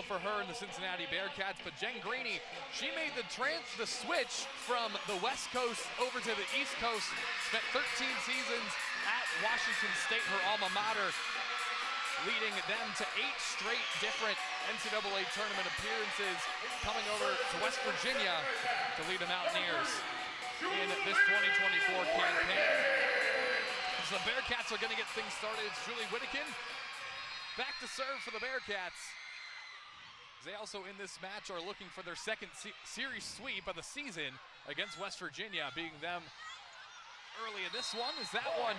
while for her and the Cincinnati Bearcats, but Jen Greeny, she made the switch from the West Coast over to the East Coast, spent 13 seasons at Washington State, her alma mater, leading them to 8 straight different NCAA tournament appearances, coming over to West Virginia to lead the Mountaineers in this 2024 campaign. So the Bearcats are going to get things started. It's Julie Whittakin back to serve for the Bearcats. They also in this match are looking for their second series sweep of the season against West Virginia, beating them early in this one. As that one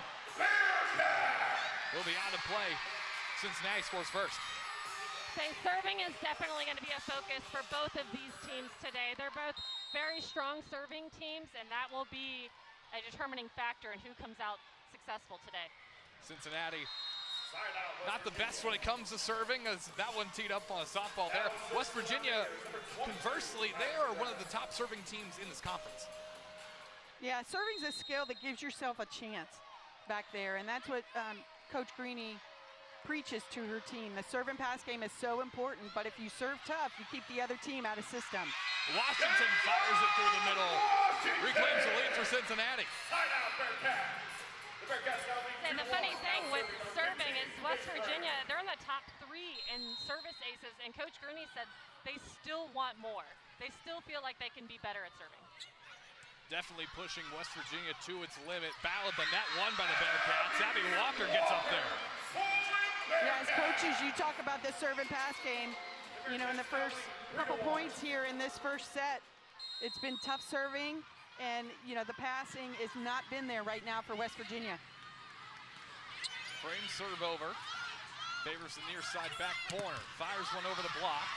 will be out of play. Cincinnati scores first. Serving is definitely going to be a focus for both of these teams today. They're both very strong serving teams, and that will be a determining factor in who comes out successful today. Cincinnati, not the best when it comes to serving, as that one teed up on a softball there. West Virginia, conversely, they are one of the top serving teams in this conference. Yeah, serving's a skill that gives yourself a chance back there, and that's what Coach Greeny preaches to her team. The serve and pass game is so important, but if you serve tough, you keep the other team out of system. Washington fires it through the middle, reclaims the lead for Cincinnati. And the funny thing with serving is West Virginia, they're in the top 3 in service aces, and Coach Greeny said they still want more. They still feel like they can be better at serving. Definitely pushing West Virginia to its limit. Battle at the net, won by the Bearcats. Abby Walker gets up there. Yeah, as coaches, you talk about this serve and pass game. You know, in the first couple points here in this first set, it's been tough serving, and you know, the passing has not been there right now for West Virginia. Frame serve over. Favors the near side back corner. Fires one over the block.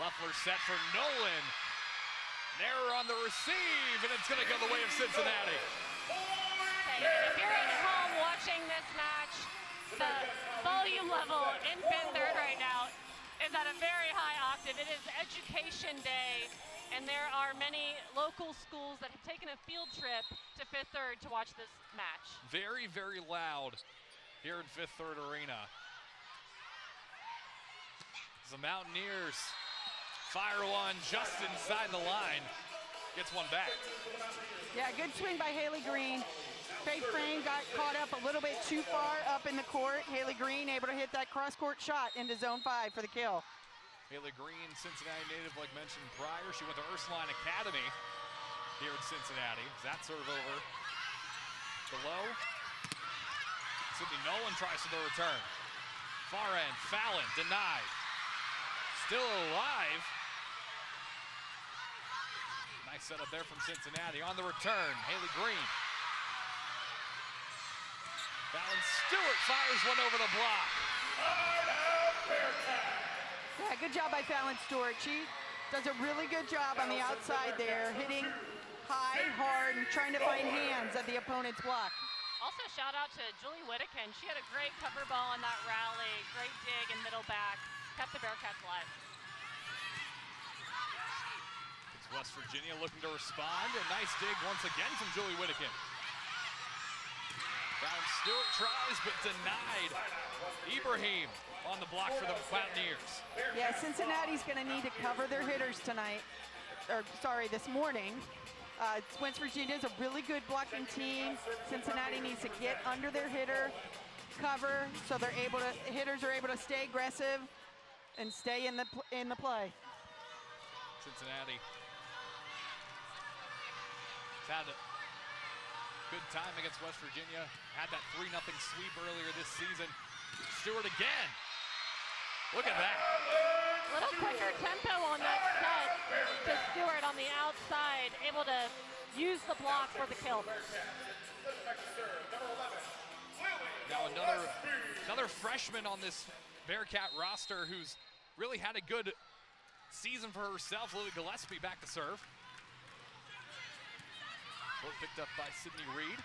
Loeffler set for Nolan. Narrow on the receive, and it's going to go the way of Cincinnati. Okay, if you're at home watching this match, the volume level in Fifth Third right now is at a very high octave. It is Education Day, and there are many local schools that have taken a field trip to Fifth Third to watch this match. Very, very loud here in Fifth Third Arena. The Mountaineers fire one just inside the line. Gets one back. Yeah, good swing by Haley Green. Faith Frame got caught up a little bit too far up in the court. Haley Green able to hit that cross-court shot into zone 5 for the kill. Haley Green, Cincinnati native, like mentioned prior. She went to Ursuline Academy here in Cincinnati. That serve over below. Sydney Nolan tries to the return. Far end, Fallon, denied. Still alive. Nice setup there from Cincinnati. On the return, Haley Green. Fallon Stewart fires one over the block. Yeah, good job by Fallon Stewart. She does a really good job on the outside there, hitting high, hard, and trying to find hands at the opponent's block. Also, shout out to Julie Whittakin. She had a great cover ball on that rally, great dig and middle back, kept the Bearcats alive. It's West Virginia looking to respond. A nice dig once again from Julie Whittakin. Fallon Stewart tries, but denied. Ibrahim on the block for the Mountaineers. Yeah, Cincinnati's going to need to cover their hitters tonight, or sorry, this morning. West Virginia's a really good blocking team. Cincinnati needs to get under their hitter, cover, so they're able to, hitters are able to stay aggressive and stay in the play. Cincinnati has had a good time against West Virginia. Had that 3-0 sweep earlier this season. Stewart again. Look at that. A little quicker tempo on that set to Stewart on the outside, able to use the block for the kill. Now another freshman on this Bearcat roster who's really had a good season for herself. Lily Gillespie back to serve. Both picked up by Sydney Reed.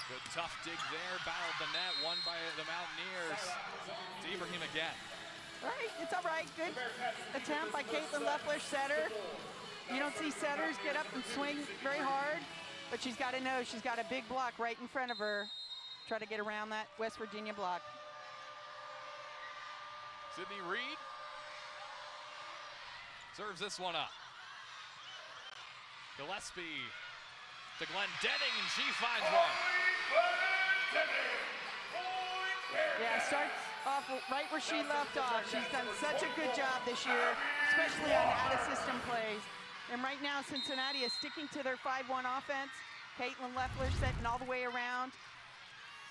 Good tough dig there, battled the net, won by the Mountaineers. It's Ibrahim again. All right, it's all right. Good attempt by Caitlin Loeffler, setter. You don't see setters get up and swing very hard, but she's got to know she's got a big block right in front of her, try to get around that West Virginia block. Sydney Reed serves this one up. Gillespie to Glendenning, and she finds one. Yeah, starts off right where she left off. She's done such a good job this year, especially on out-of-system plays. And right now, Cincinnati is sticking to their 5-1 offense. Caitlin Leffler setting all the way around.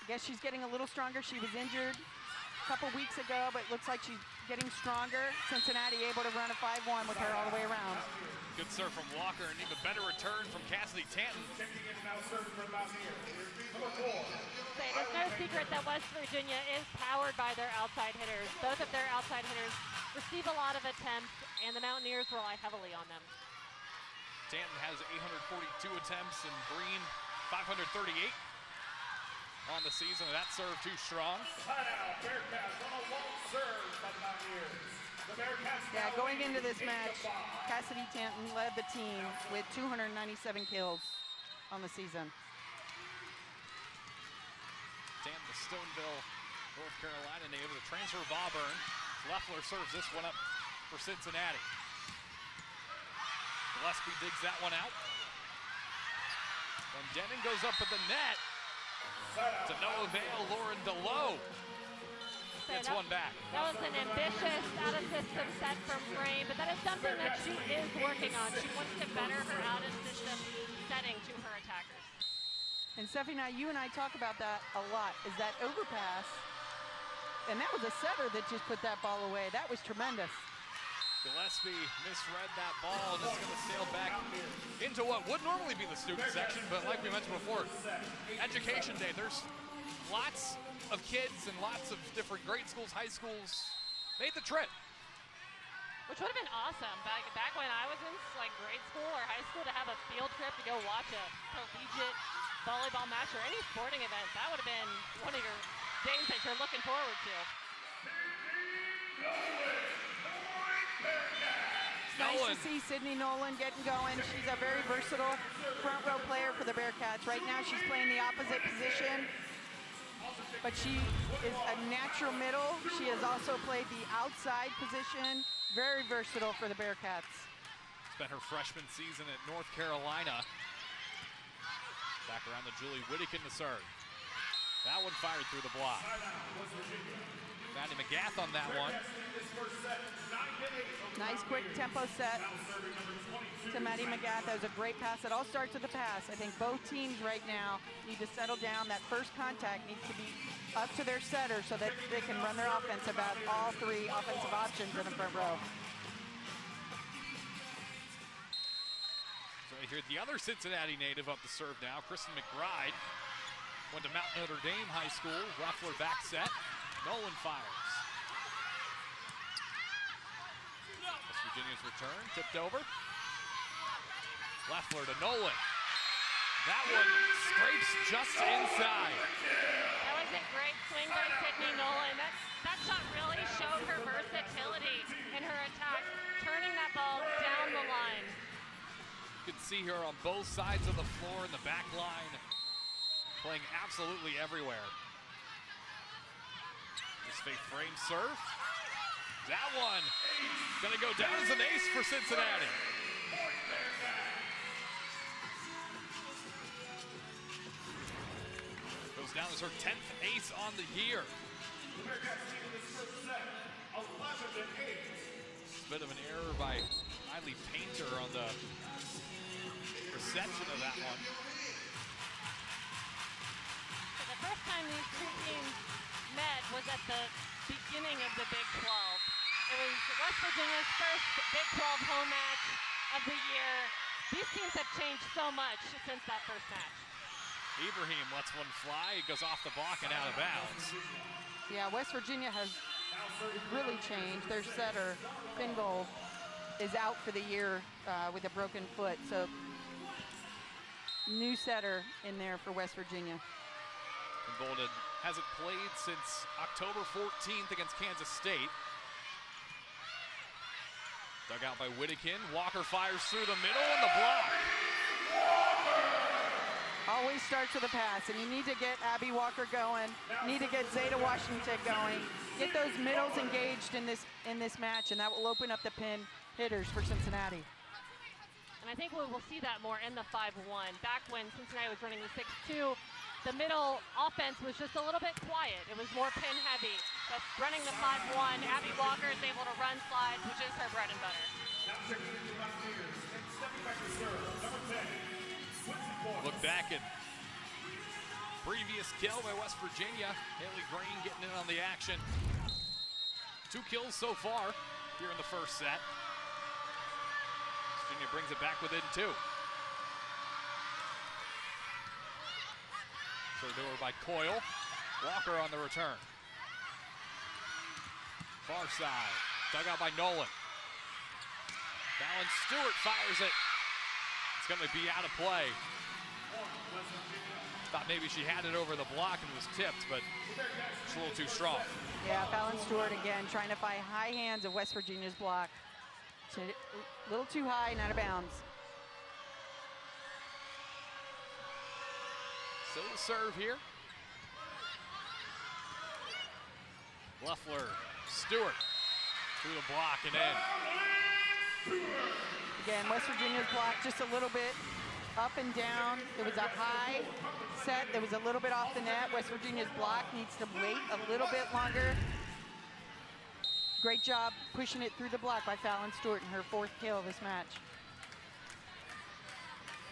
I guess she's getting a little stronger. She was injured a couple weeks ago, but it looks like she's getting stronger. Cincinnati able to run a 5-1 with her all the way around. Good serve from Walker, and even better return from Cassidy Tanton. There's no secret that West Virginia is powered by their outside hitters. Both of their outside hitters receive a lot of attempts, and the Mountaineers rely heavily on them. Tanton has 842 attempts, and Green 538 on the season. That serve too strong. Yeah, going into this match, Cassidy Tanton led the team with 297 kills on the season. Tanton to Stoneville, North Carolina native, the transfer of Auburn. Leffler serves this one up for Cincinnati. Gillespie digs that one out. And Denning goes up at the net. To no avail, Lauren DeLoe gets one back. That was an ambitious out-of-system set from Frame, but that is something that she is working on. She wants to better her out-of-system setting to her attackers. And Steffi, now you and I talk about that a lot, is that overpass. And that was a setter that just put that ball away. That was tremendous. Gillespie misread that ball, and it's going to sail back into what would normally be the student section, but like we mentioned before, Education Day, there's lots of kids and lots of different grade schools, high schools made the trip. Which would have been awesome back when I was in like grade school or high school, to have a field trip to go watch a collegiate volleyball match or any sporting event. That would have been one of your days that you're looking forward to. Nice to see Sydney Nolan getting going. She's a very versatile front row player for the Bearcats. Right now she's playing the opposite position, but she is a natural middle. She has also played the outside position. Very versatile for the Bearcats. Spent her freshman season at North Carolina. Back around to Julie Whittakin to serve. That one fired through the block. Maddie McGath on that one. Nice quick tempo set to Maddie McGath. That was a great pass. It all starts with the pass. I think both teams right now need to settle down. That first contact needs to be up to their setter so that they can run their offense about all three offensive options in the front row. So here, the other Cincinnati native up to serve now, Kristen McBride. Went to Mount Notre Dame High School. Leffler back set. Nolan fires. West Virginia's return, tipped over. Leffler to Nolan. That one scrapes just inside. That was a great swing by Sydney Nolan. That shot really showed her versatility in her attack, turning that ball down the line. You can see her on both sides of the floor in the back line, playing absolutely everywhere. This fake frame serve. That one gonna go down as an ace for Cincinnati. Goes down as her 10th ace on the year. It's a bit of an error by Riley Painter on the reception of that one. So the first time these two teams met was at the beginning of the Big 12. It was West Virginia's first Big 12 home match of the year. These teams have changed so much since that first match. Ibrahim lets one fly. It goes off the block and out of bounds. Yeah, West Virginia has really changed. Their setter, Fingal, is out for the year with a broken foot. So new setter in there for West Virginia. Fingal hasn't played since October 14th against Kansas State. Dug out by Whittakin. Walker fires through the middle and the block. Always starts with a pass, and you need to get Abby Walker going. You need to get Zeta Washington going. Get those middles engaged in this match, and that will open up the pin hitters for Cincinnati. And I think we will see that more in the 5-1. Back when Cincinnati was running the 6-2, the middle offense was just a little bit quiet. It was more pin heavy. But running the 5-1, Abby Walker is able to run slides, which is her bread and butter. Look back at previous kill by West Virginia. Haley Green getting in on the action. 2 kills so far here in the first set. Virginia brings it back within 2. Turned over by Coyle. Walker on the return. Far side. Dug out by Nolan. Fallon Stewart fires it. It's going to be out of play. Thought maybe she had it over the block and it was tipped, but it's a little too strong. Yeah, Fallon Stewart again trying to fight high hands of West Virginia's block. It's a little too high and out of bounds. So the serve here. Loeffler, Stewart through the block and in. Again, West Virginia's block just a little bit up and down. It was a high set that was a little bit off the net. West Virginia's block needs to wait a little bit longer. Great job pushing it through the block by Fallon Stewart in her 4th kill of this match.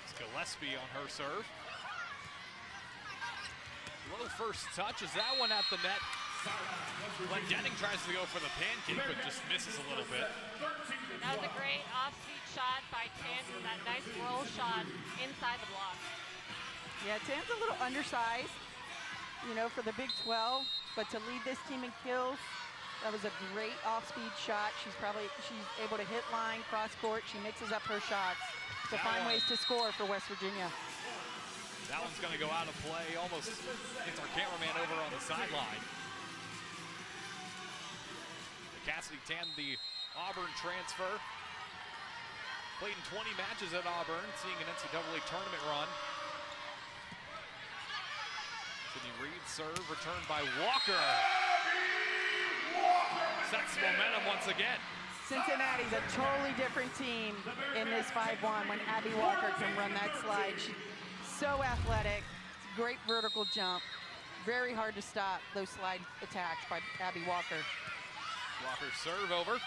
It's Gillespie on her serve. Low first touch. Is that one at the net? Glenn Denning tries to go for the pancake, but just misses a little bit. That was a great off-speed shot by Tant with that nice roll shot inside the block. Yeah, Tant's a little undersized, you know, for the Big 12, but to lead this team in kills, that was a great off-speed shot. She's able to hit line, cross court. She mixes up her shots to find ways to score for West Virginia. That one's going to go out of play. Almost gets our cameraman over on the sideline. Cassidy Tan, the Auburn transfer. Played in 20 matches at Auburn, seeing an NCAA tournament run. Sydney Reed serve, returned by Walker. Sets momentum once again. Cincinnati's a totally different team in this 5-1 when Abby Walker can run that slide. She's so athletic, great vertical jump. Very hard to stop those slide attacks by Abby Walker. Walker serve over.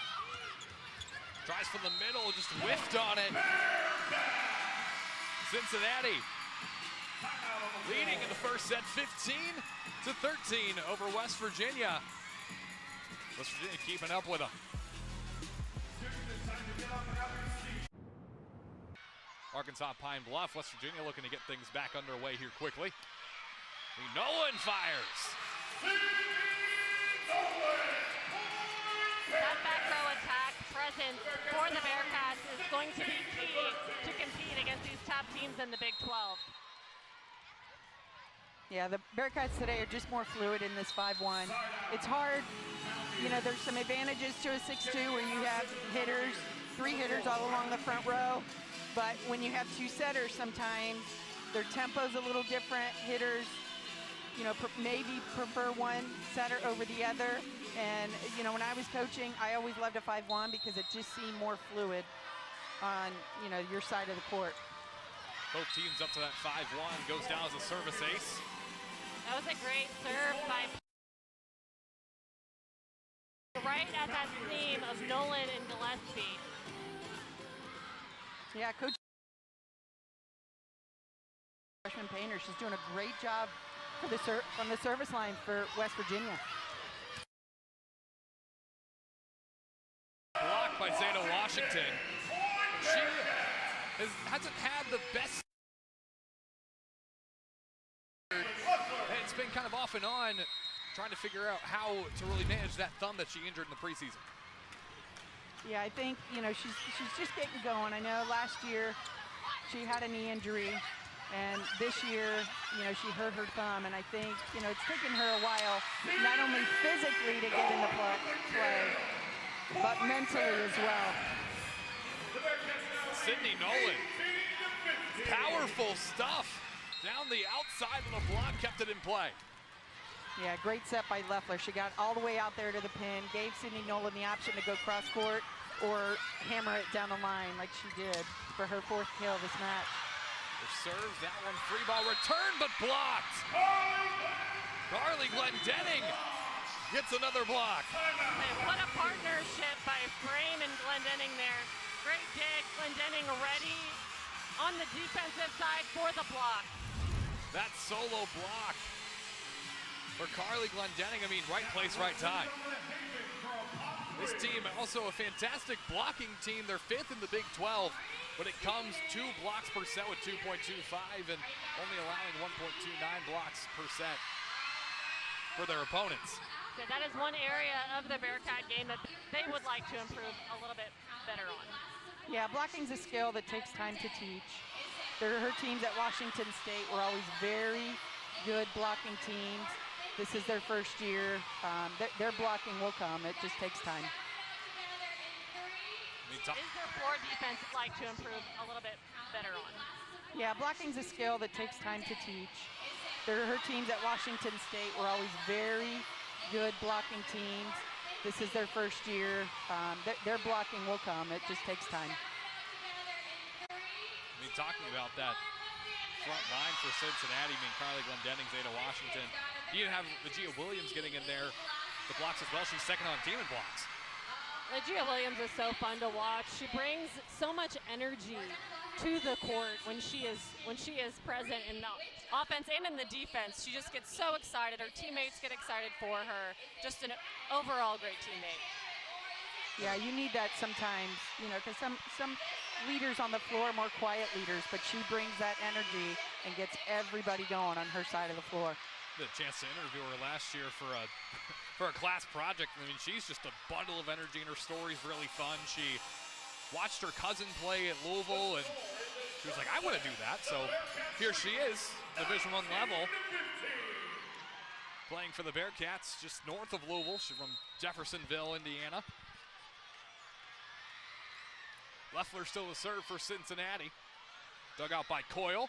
Tries from the middle, just whiffed on it. Cincinnati leading in the first set, 15-13 over West Virginia. West Virginia keeping up with them. Arkansas Pine Bluff, West Virginia looking to get things back underway here quickly. Nolan fires. That back row attack presence for the Bearcats is going to be key to compete against these top teams in the Big 12. Yeah, the Bearcats today are just more fluid in this 5-1. It's hard, you know, there's some advantages to a 6-2 where you have hitters, 3 hitters all along the front row. But when you have 2 setters, sometimes their tempo's a little different. Hitters, you know, maybe prefer one setter over the other. And, you know, when I was coaching, I always loved a 5-1 because it just seemed more fluid on, you know, your side of the court. Both teams up to that 5-1, goes down as a service ace. That was a great serve by right at that seam of Nolan and Gillespie. Yeah, Coach freshman Painter, she's doing a great job for the from the service line for West Virginia. Blocked by Zeta Washington. She hasn't had the best. It's been kind of off and on, trying to figure out how to really manage that thumb that she injured in the preseason. Yeah, I think, you know, she's just getting going. I know last year she had a knee injury, and this year, you know, she hurt her thumb, and I think, you know, it's taken her a while, not only physically to get into play, but mentally as well. Sydney Nolan, powerful stuff Down the outside of the block, kept it in play. Yeah, great set by Leffler. She got all the way out there to the pin, gave Sydney Nolan the option to go cross court or hammer it down the line like she did for her 4th kill this match. The serve, that one free ball return, but blocked. Carly Glendenning gets another block. Hey, what a partnership by Frame and Glendenning there. Great dig, Glendenning ready on the defensive side for the block. That solo block for Carly Glendenning. I mean, right place, right time. This team also a fantastic blocking team. They're 5th in the Big 12, but it comes 2 blocks per set with 2.25 and only allowing 1.29 blocks per set for their opponents. So that is one area of the Bearcat game that they would like to improve a little bit better on. Yeah, blocking's a skill that takes time to teach. Her teams at Washington State were always very good blocking teams. This is their first year. Their blocking will come. It just takes time. Is their floor defense like to improve a little bit better on? Yeah, blocking's a skill that takes time to teach. Her teams at Washington State were always very good blocking teams. This is their first year. Their blocking will come. It just takes time. I mean, talking about that front line for Cincinnati, I mean, Carly Glendenning, Zeta Washington. You have Legia Williams getting in there, the blocks as well. She's 2nd on the team in blocks. Legia Williams is so fun to watch. She brings so much energy to the court when she is present in the offense and in the defense. She just gets so excited. Her teammates get excited for her. Just an overall great teammate. Yeah, you need that sometimes, you know, because some leaders on the floor are more quiet leaders, but she brings that energy and gets everybody going on her side of the floor. The chance to interview her last year for a for a class project. I mean, she's just a bundle of energy, and her story's really fun. She watched her cousin play at Louisville, and she was like, I want to do that. So here she is, Division I level, playing for the Bearcats just north of Louisville. She's from Jeffersonville, Indiana. Leffler still to serve for Cincinnati. Dug out by Coyle.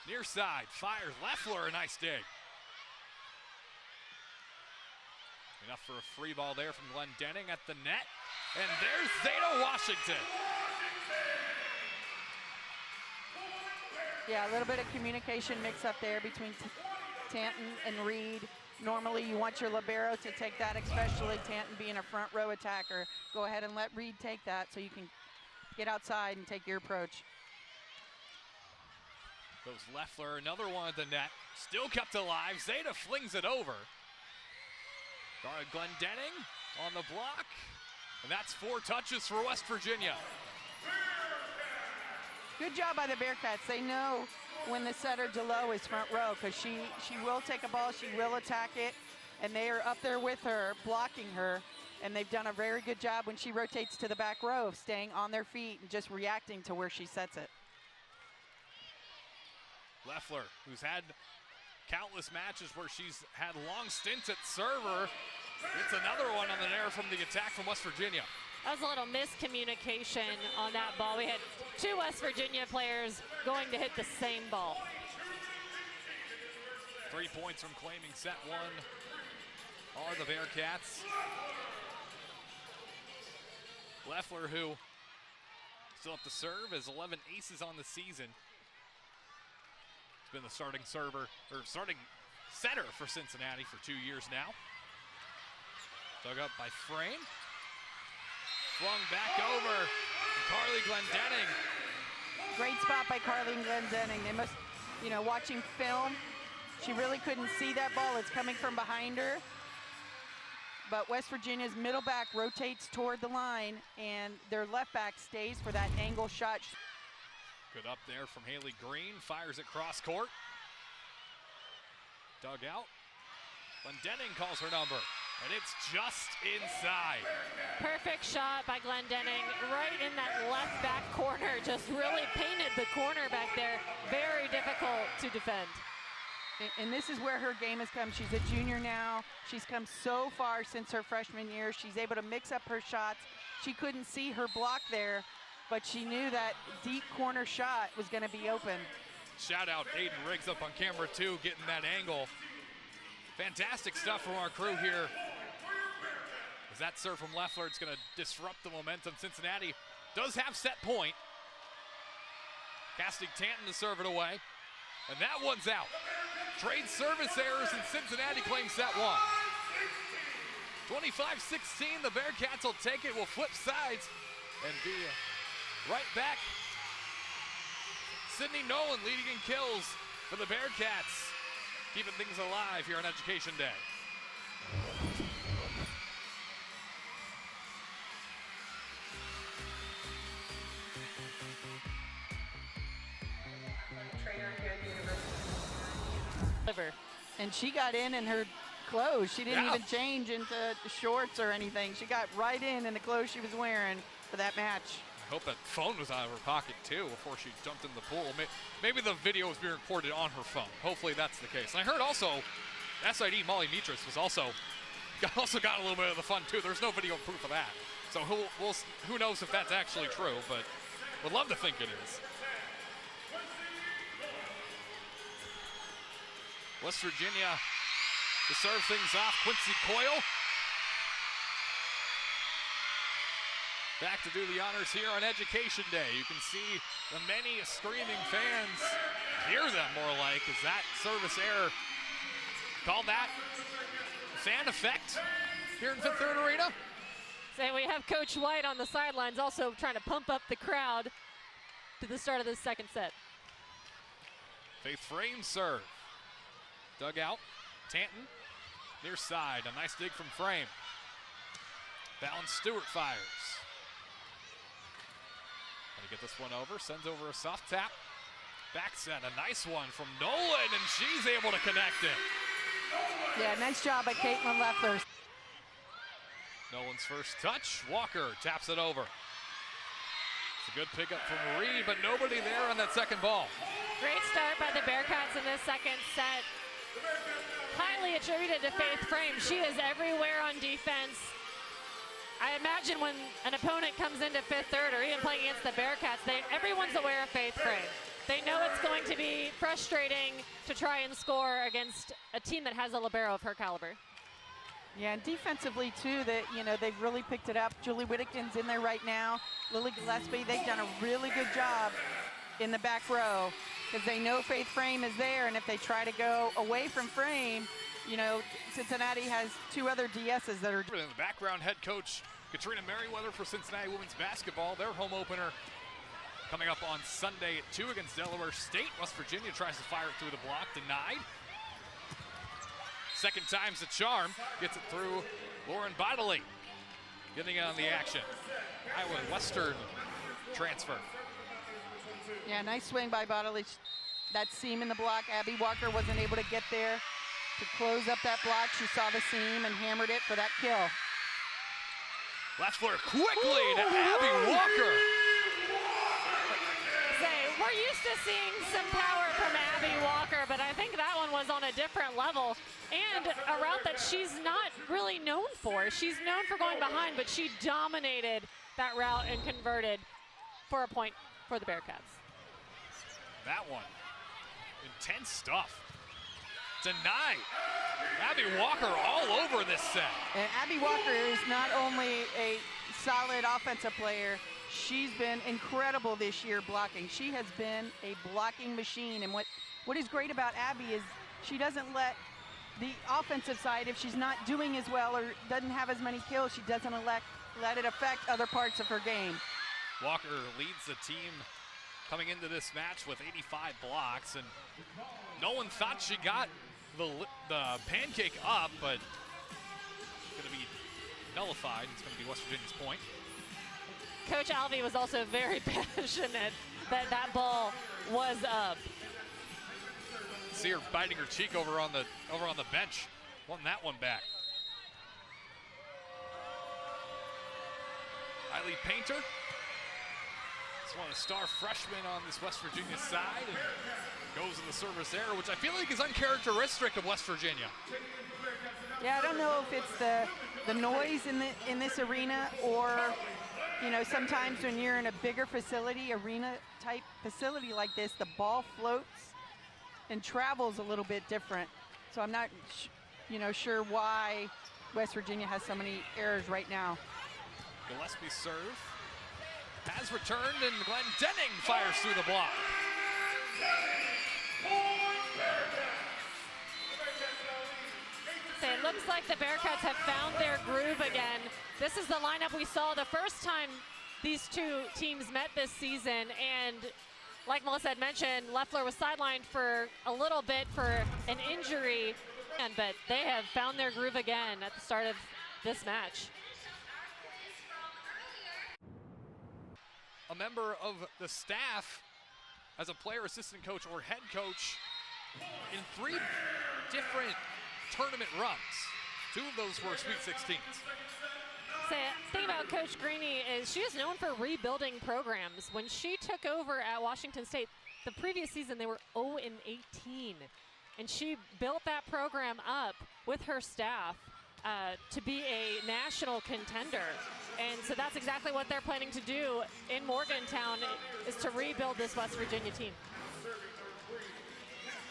Near side, fires Leffler, a nice dig. Enough for a free ball there from Glendenning at the net. And there's Zeta Washington. Yeah, a little bit of communication mix up there between Tanton and Reed. Normally you want your libero to take that, especially Tanton being a front row attacker. Go ahead and let Reed take that so you can get outside and take your approach. Goes Leffler, another one at the net. Still kept alive. Zeta flings it over. Glendenning on the block. And that's 4 touches for West Virginia. Good job by the Bearcats. They know when the setter Delow is front row because she will take a ball, she will attack it, and they are up there with her, blocking her. And they've done a very good job when she rotates to the back row of staying on their feet and just reacting to where she sets it. Leffler, who's had countless matches where she's had long stints at server, gets another one on the air from the attack from West Virginia. That was a little miscommunication on that ball. We had 2 West Virginia players going to hit the same ball. 3 points from claiming set 1 are the Bearcats. Leffler, who still up to serve, has 11 aces on the season. Been the starting server, or starting setter for Cincinnati for 2 years now. Dug up by Frame. Flung back over. Carly Glendenning. Great spot by Carly Glendenning. They must, you know, watching film, she really couldn't see that ball. It's coming from behind her. But West Virginia's middle back rotates toward the line, and their left back stays for that angle shot. Good up there from Haley Green, fires it cross court. Dug out. Glendenning calls her number, and it's just inside. Perfect shot by Glendenning, right in that left back corner. Just really painted the corner back there. Very difficult to defend. And this is where her game has come. She's a junior now. She's come so far since her freshman year. She's able to mix up her shots. She couldn't see her block there, but she knew that deep corner shot was going to be open. shout out Aiden Riggs up on camera too, getting that angle. Fantastic stuff from our crew here. As that serve from Leffler, it's going to disrupt the momentum. Cincinnati does have set point. Casting Tanton to serve it away. And that one's out. Trade service errors, and Cincinnati claims set one. 25-16, the Bearcats will take it, will flip sides, and be right back. Sydney Nolan leading in kills for the Bearcats, keeping things alive here on Education Day. And she got in her clothes. She didn't even change into shorts or anything. She got right in the clothes she was wearing for that match. I hope that phone was out of her pocket too before she jumped in the pool. Maybe the video was being recorded on her phone. Hopefully that's the case. And I heard also SID Molly Mitras was also got a little bit of the fun too. There's no video proof of that. So who knows if that's actually true, but would love to think it is. West Virginia to serve things off. Quincy Coyle back to do the honors here on Education Day. You can see the many screaming fans, hear them more like, as that service error. Call that fan effect here in Fifth Third Arena. So we have Coach White on the sidelines also trying to pump up the crowd to the start of the second set. Faith Frame serve. Dug out. Tanton near side. A nice dig from Frame. Fallon Stewart fires. Gonna get this one over. Sends over a soft tap. Back set. A nice one from Nolan, and she's able to connect it. Yeah, nice job by Caitlin Leffler. Nolan's first touch. Walker taps it over. It's a good pickup from Reed, but nobody there on that second ball. Great start by the Bearcats in this second set. Highly attributed to Faith Frame. She is everywhere on defense. I imagine when an opponent comes into Fifth Third or even playing against the Bearcats, everyone's aware of Faith Frame. They know it's going to be frustrating to try and score against a team that has a libero of her caliber. Yeah, and defensively too, they've really picked it up. Julie Whittington's in there right now. Lily Gillespie, they've done a really good job in the back row, because they know Faith Frame is there, and if they try to go away from Frame, Cincinnati has two other DSs that are. In the background, head coach Katrina Merriweather for Cincinnati women's basketball. Their home opener coming up on Sunday at 2 against Delaware State. West Virginia tries to fire it through the block, denied. Second time's the charm, gets it through Lauren Bodley, getting on the action. Iowa Western transfer. Yeah, nice swing by Bodley. That seam in the block, Abby Walker wasn't able to get there to close up that block. She saw the seam and hammered it for that kill. Leffler quickly to Abby Walker. We're used to seeing some power from Abby Walker, but I think that one was on a different level and a route that she's not really known for. She's known for going behind, but she dominated that route and converted for a point for the Bearcats. That one, intense stuff. Denied. Abby Walker all over this set. And Abby Walker is not only a solid offensive player, she's been incredible this year blocking. She has been a blocking machine, and what is great about Abby is she doesn't let the offensive side, if she's not doing as well or doesn't have as many kills, she doesn't let it affect other parts of her game. Walker leads the team coming into this match with 85 blocks, and no one thought she got the pancake up, but it's going to be nullified. It's going to be West Virginia's point. Coach Alvey was also very passionate that that ball was up. See her biting her cheek over on the bench, wanting that one back. Eileen Painter, this one a star freshman on this West Virginia side, and goes in the service error, which I feel like is uncharacteristic of West Virginia. Yeah, I don't know if it's the noise in this arena, or sometimes when you're in a bigger facility, arena type facility like this, the ball floats and travel's a little bit different. So I'm not, sure why West Virginia has so many errors right now. Gillespie's serve has returned, and Glendenning fires through the block. So it looks like the Bearcats have found their groove again. This is the lineup we saw the first time these two teams met this season, and like Melissa had mentioned, Loeffler was sidelined for a little bit for an injury, but they have found their groove again at the start of this match. A member of the staff as a player, assistant coach, or head coach in 3 different tournament runs. 2 of those were Sweet 16s. The thing about Coach Greeny is she is known for rebuilding programs. When she took over at Washington State, the previous season they were 0-18. And she built that program up with her staff to be a national contender. And so that's exactly what they're planning to do in Morgantown, is to rebuild this West Virginia team.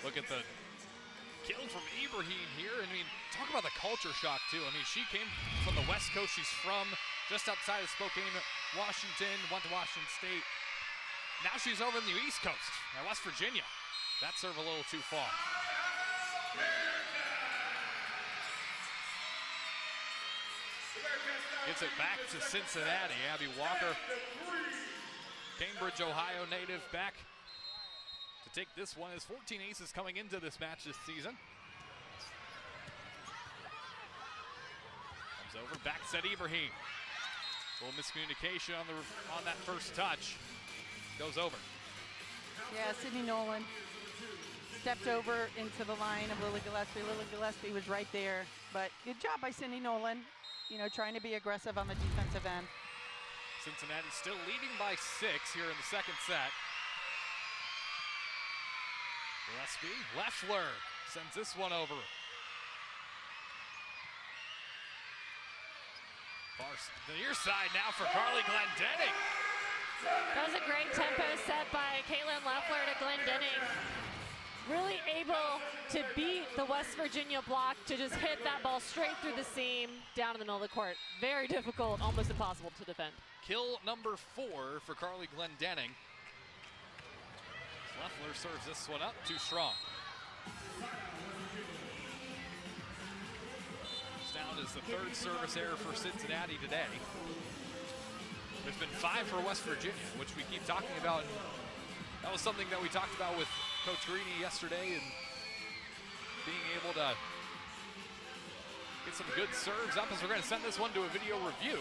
Look at the kill from Ibrahim here. I mean, talk about the culture shock too. I mean, she came from the West Coast. She's from just outside of Spokane, Washington, went to Washington State. Now she's over in the East Coast at West Virginia. That serve a little too far. Gets it back to Cincinnati. Abby Walker, Cambridge, Ohio native, back to take this one. Has 14 aces coming into this match this season. Comes over, back set Ibrahim. A little miscommunication on that first touch. Goes over. Yeah, Sydney Nolan stepped over into the line of Lily Gillespie. Lily Gillespie was right there, but good job by Sydney Nolan, trying to be aggressive on the defensive end. Cincinnati still leading by 6 here in the second set. Gillespie, Loeffler sends this one over. Far to the near side now for Carly Glendenning. That was a great tempo set by Caitlin Loeffler to Glendenning. Really able to beat the West Virginia block, to just hit that ball straight through the seam down in the middle of the court. Very difficult, almost impossible to defend. Kill number 4 for Carly Glendenning. Loeffler serves this one up, too strong. It's down as the 3rd service error for Cincinnati today. There's been 5 for West Virginia, which we keep talking about. And that was something that we talked about with Coach Greeny yesterday, and being able to get some good serves up, as we're going to send this one to a video review.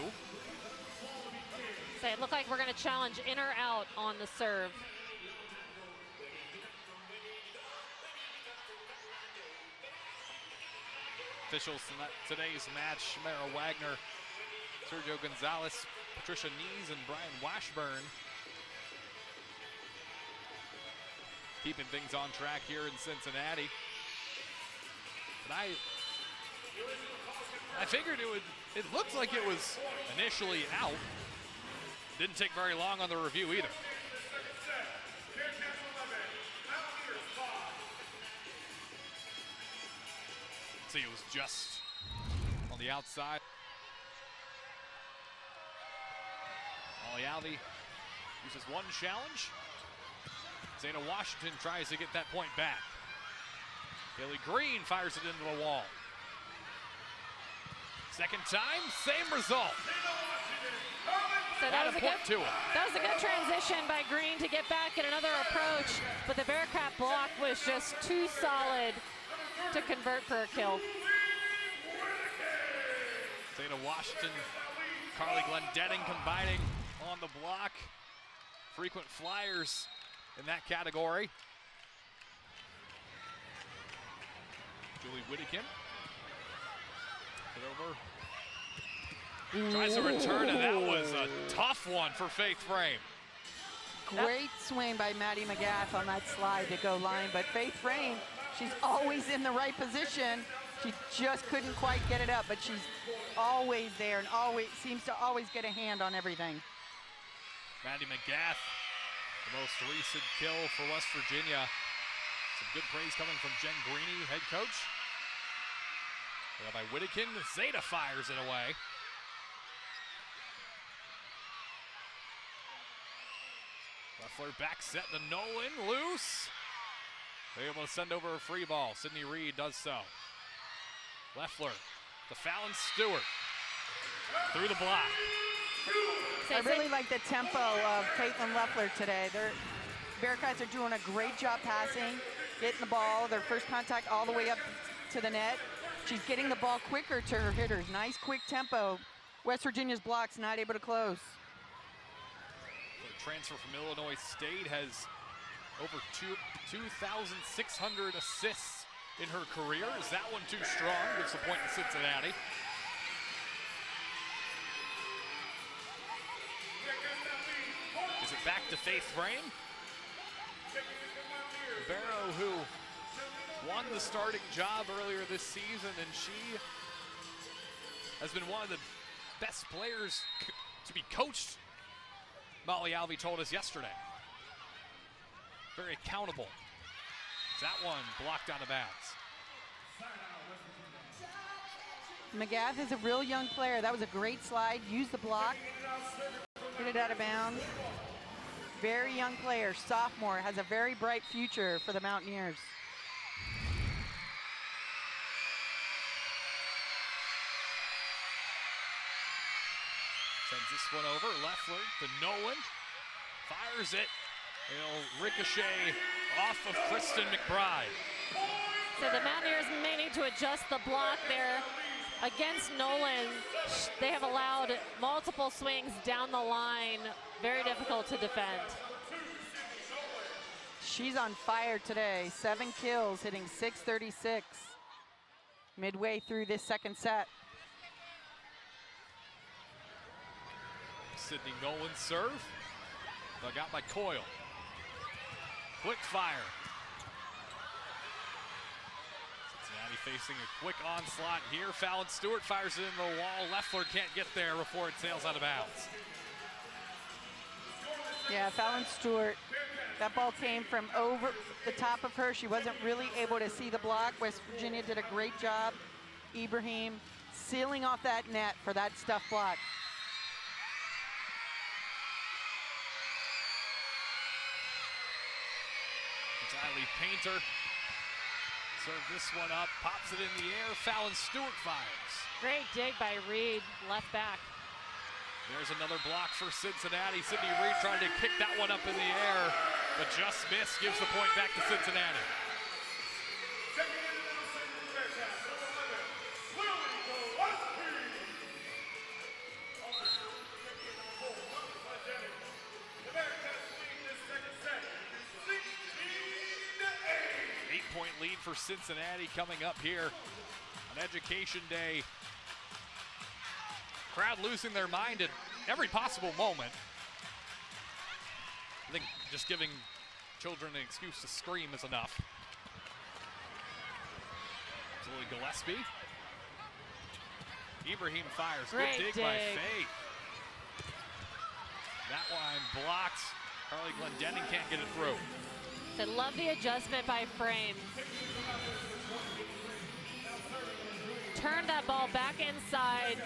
So it looked like we're going to challenge in or out on the serve. Officials in today's match: Mara Wagner, Sergio Gonzalez, Patricia Nees, and Brian Washburn. Keeping things on track here in Cincinnati. But I figured it looked like it was initially out. Didn't take very long on the review either. See, it was just on the outside. Molly Alvey uses one challenge. Zayna Washington tries to get that point back. Haley Green fires it into the wall. Second time, same result. So that was a good transition by Green to get back at another approach, but the Bearcat block was just too solid to convert for a kill. Zayna Washington, Carly Glendenning combining on the block. Frequent flyers in that category. Julie Whittekin. Get over. Tries to return, and that was a tough one for Faith Frame. Great swing by Maddie McGath on that slide to go line, but Faith Frame, she's always in the right position. She just couldn't quite get it up, but she's always there and always seems to always get a hand on everything. Maddie McGath, the most recent kill for West Virginia. Some good praise coming from Jen Greeny, head coach. By Whittakin, Zeta fires it away. Leffler back set to Nolan, loose. They're able to send over a free ball. Sydney Reed does so. Leffler to Fallon Stewart. Through the block. I really like the tempo of Caitlin Leffler today. Their Bearcats are doing a great job passing, getting the ball, their first contact all the way up to the net. She's getting the ball quicker to her hitters. Nice quick tempo. West Virginia's blocks not able to close. The transfer from Illinois State has over 2,600 assists in her career. Is that one too strong? Gives the point to Cincinnati. Is it back to Faith Frame? Barrow, who won the starting job earlier this season, and she has been one of the best players to be coached, Molly Alvey told us yesterday. Very accountable. That one blocked out of bounds. McGath is a real young player. That was a great slide. Use the block. Hit it out of bounds. Very young player, sophomore, has a very bright future for the Mountaineers. Sends this one over, Leffler to Nolan, fires it. It'll ricochet off of Kristen McBride. So the Mountaineers may need to adjust the block there against Nolan. They have allowed multiple swings down the line. Very difficult to defend. She's on fire today. 7 kills, hitting .636 midway through this second set. Sydney Nolan serve. Dug out by Coyle. Quick fire. Cincinnati facing a quick onslaught here. Fallon Stewart fires it in the wall. Leffler can't get there before it sails out of bounds. Yeah, Fallon Stewart, that ball came from over the top of her. She wasn't really able to see the block. West Virginia did a great job. Ibrahim sealing off that net for that stuff block. Riley Painter served this one up, pops it in the air. Fallon Stewart fires. Great dig by Reed, left back. There's another block for Cincinnati. Sydney Reed trying to kick that one up in the air, but just missed, gives the point back to Cincinnati. Eight-point lead for Cincinnati coming up here on Education Day. Crowd losing their mind at every possible moment. I think just giving children an excuse to scream is enough. Zoe Gillespie. Ibrahim fires. Great Good dig by Faith. That one blocked. Carly Glendenning can't get it through. I love the adjustment by Frame. Turned that ball back inside.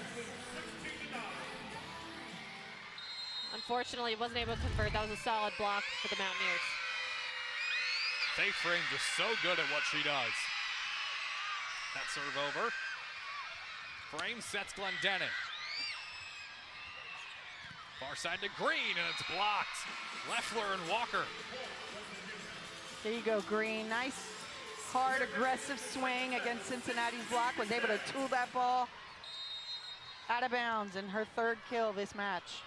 Unfortunately, wasn't able to convert. That was a solid block for the Mountaineers. Faith Frame just so good at what she does. That serve over. Frame sets Glendenning. Far side to Green, and it's blocked. Leffler and Walker. There you go, Green. Nice, hard, aggressive swing against Cincinnati's block. Was able to tool that ball out of bounds in her third kill this match.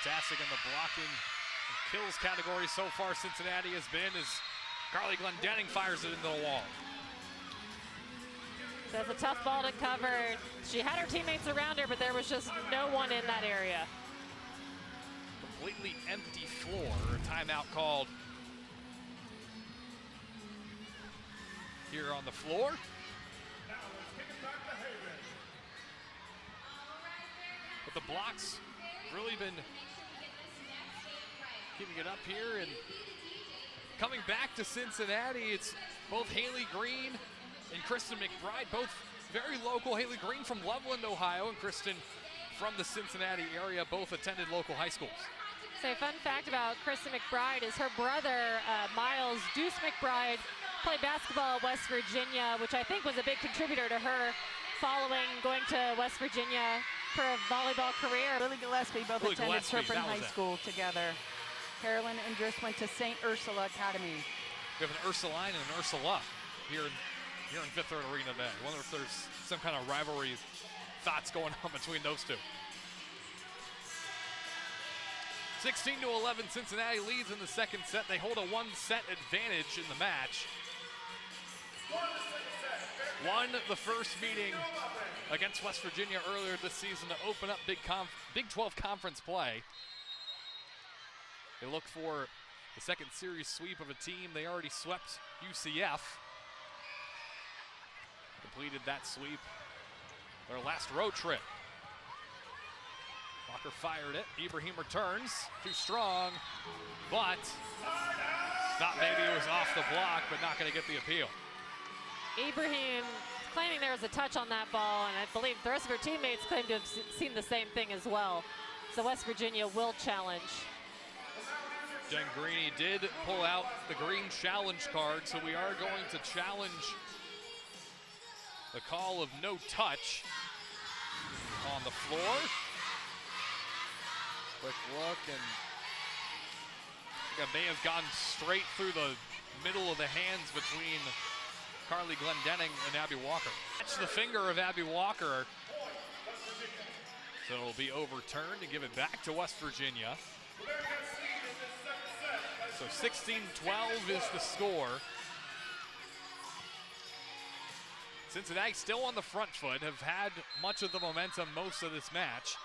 Fantastic in the blocking and kills category so far. Cincinnati has been as Carly Glendenning fires it into the wall. That's a tough ball to cover. She had her teammates around her, but there was just no one in that area. Completely empty floor. A timeout called here on the floor. But the blocks really been keeping it up here and coming back to Cincinnati. It's both Haley Green and Kristen McBride, both very local. Haley Green from Loveland, Ohio, and Kristen from the Cincinnati area, both attended local high schools. So a fun fact about Kristen McBride is her brother, Miles Deuce McBride, played basketball at West Virginia, which I think was a big contributor to her following going to West Virginia for a volleyball career. Lily Gillespie both Lily attended Gillespie, Turpin that was High it. School together. Carolyn and Driss went to St. Ursula Academy. We have an Ursuline and an Ursula here in Fifth Third Arena today. I wonder if there's some kind of rivalry thoughts going on between those two. 16-11, Cincinnati leads in the second set. They hold a one-set advantage in the match. Won the first meeting against West Virginia earlier this season to open up Big 12 conference play. They look for the second series sweep of a team. They already swept UCF. Completed that sweep their last road trip. Walker fired it. Ibrahim returns. Too strong, but thought maybe it was off the block, but not going to get the appeal. Ibrahim claiming there was a touch on that ball, and I believe the rest of her teammates claim to have seen the same thing as well. So West Virginia will challenge. Jen Greeny did pull out the green challenge card, so we are going to challenge the call of no touch on the floor. Quick look, and I think it may have gone straight through the middle of the hands between Carly Glendenning and Abby Walker. Catch the finger of Abby Walker. So it'll be overturned and give it back to West Virginia. So 16-12 is the score. Cincinnati still on the front foot, have had much of the momentum most of this match.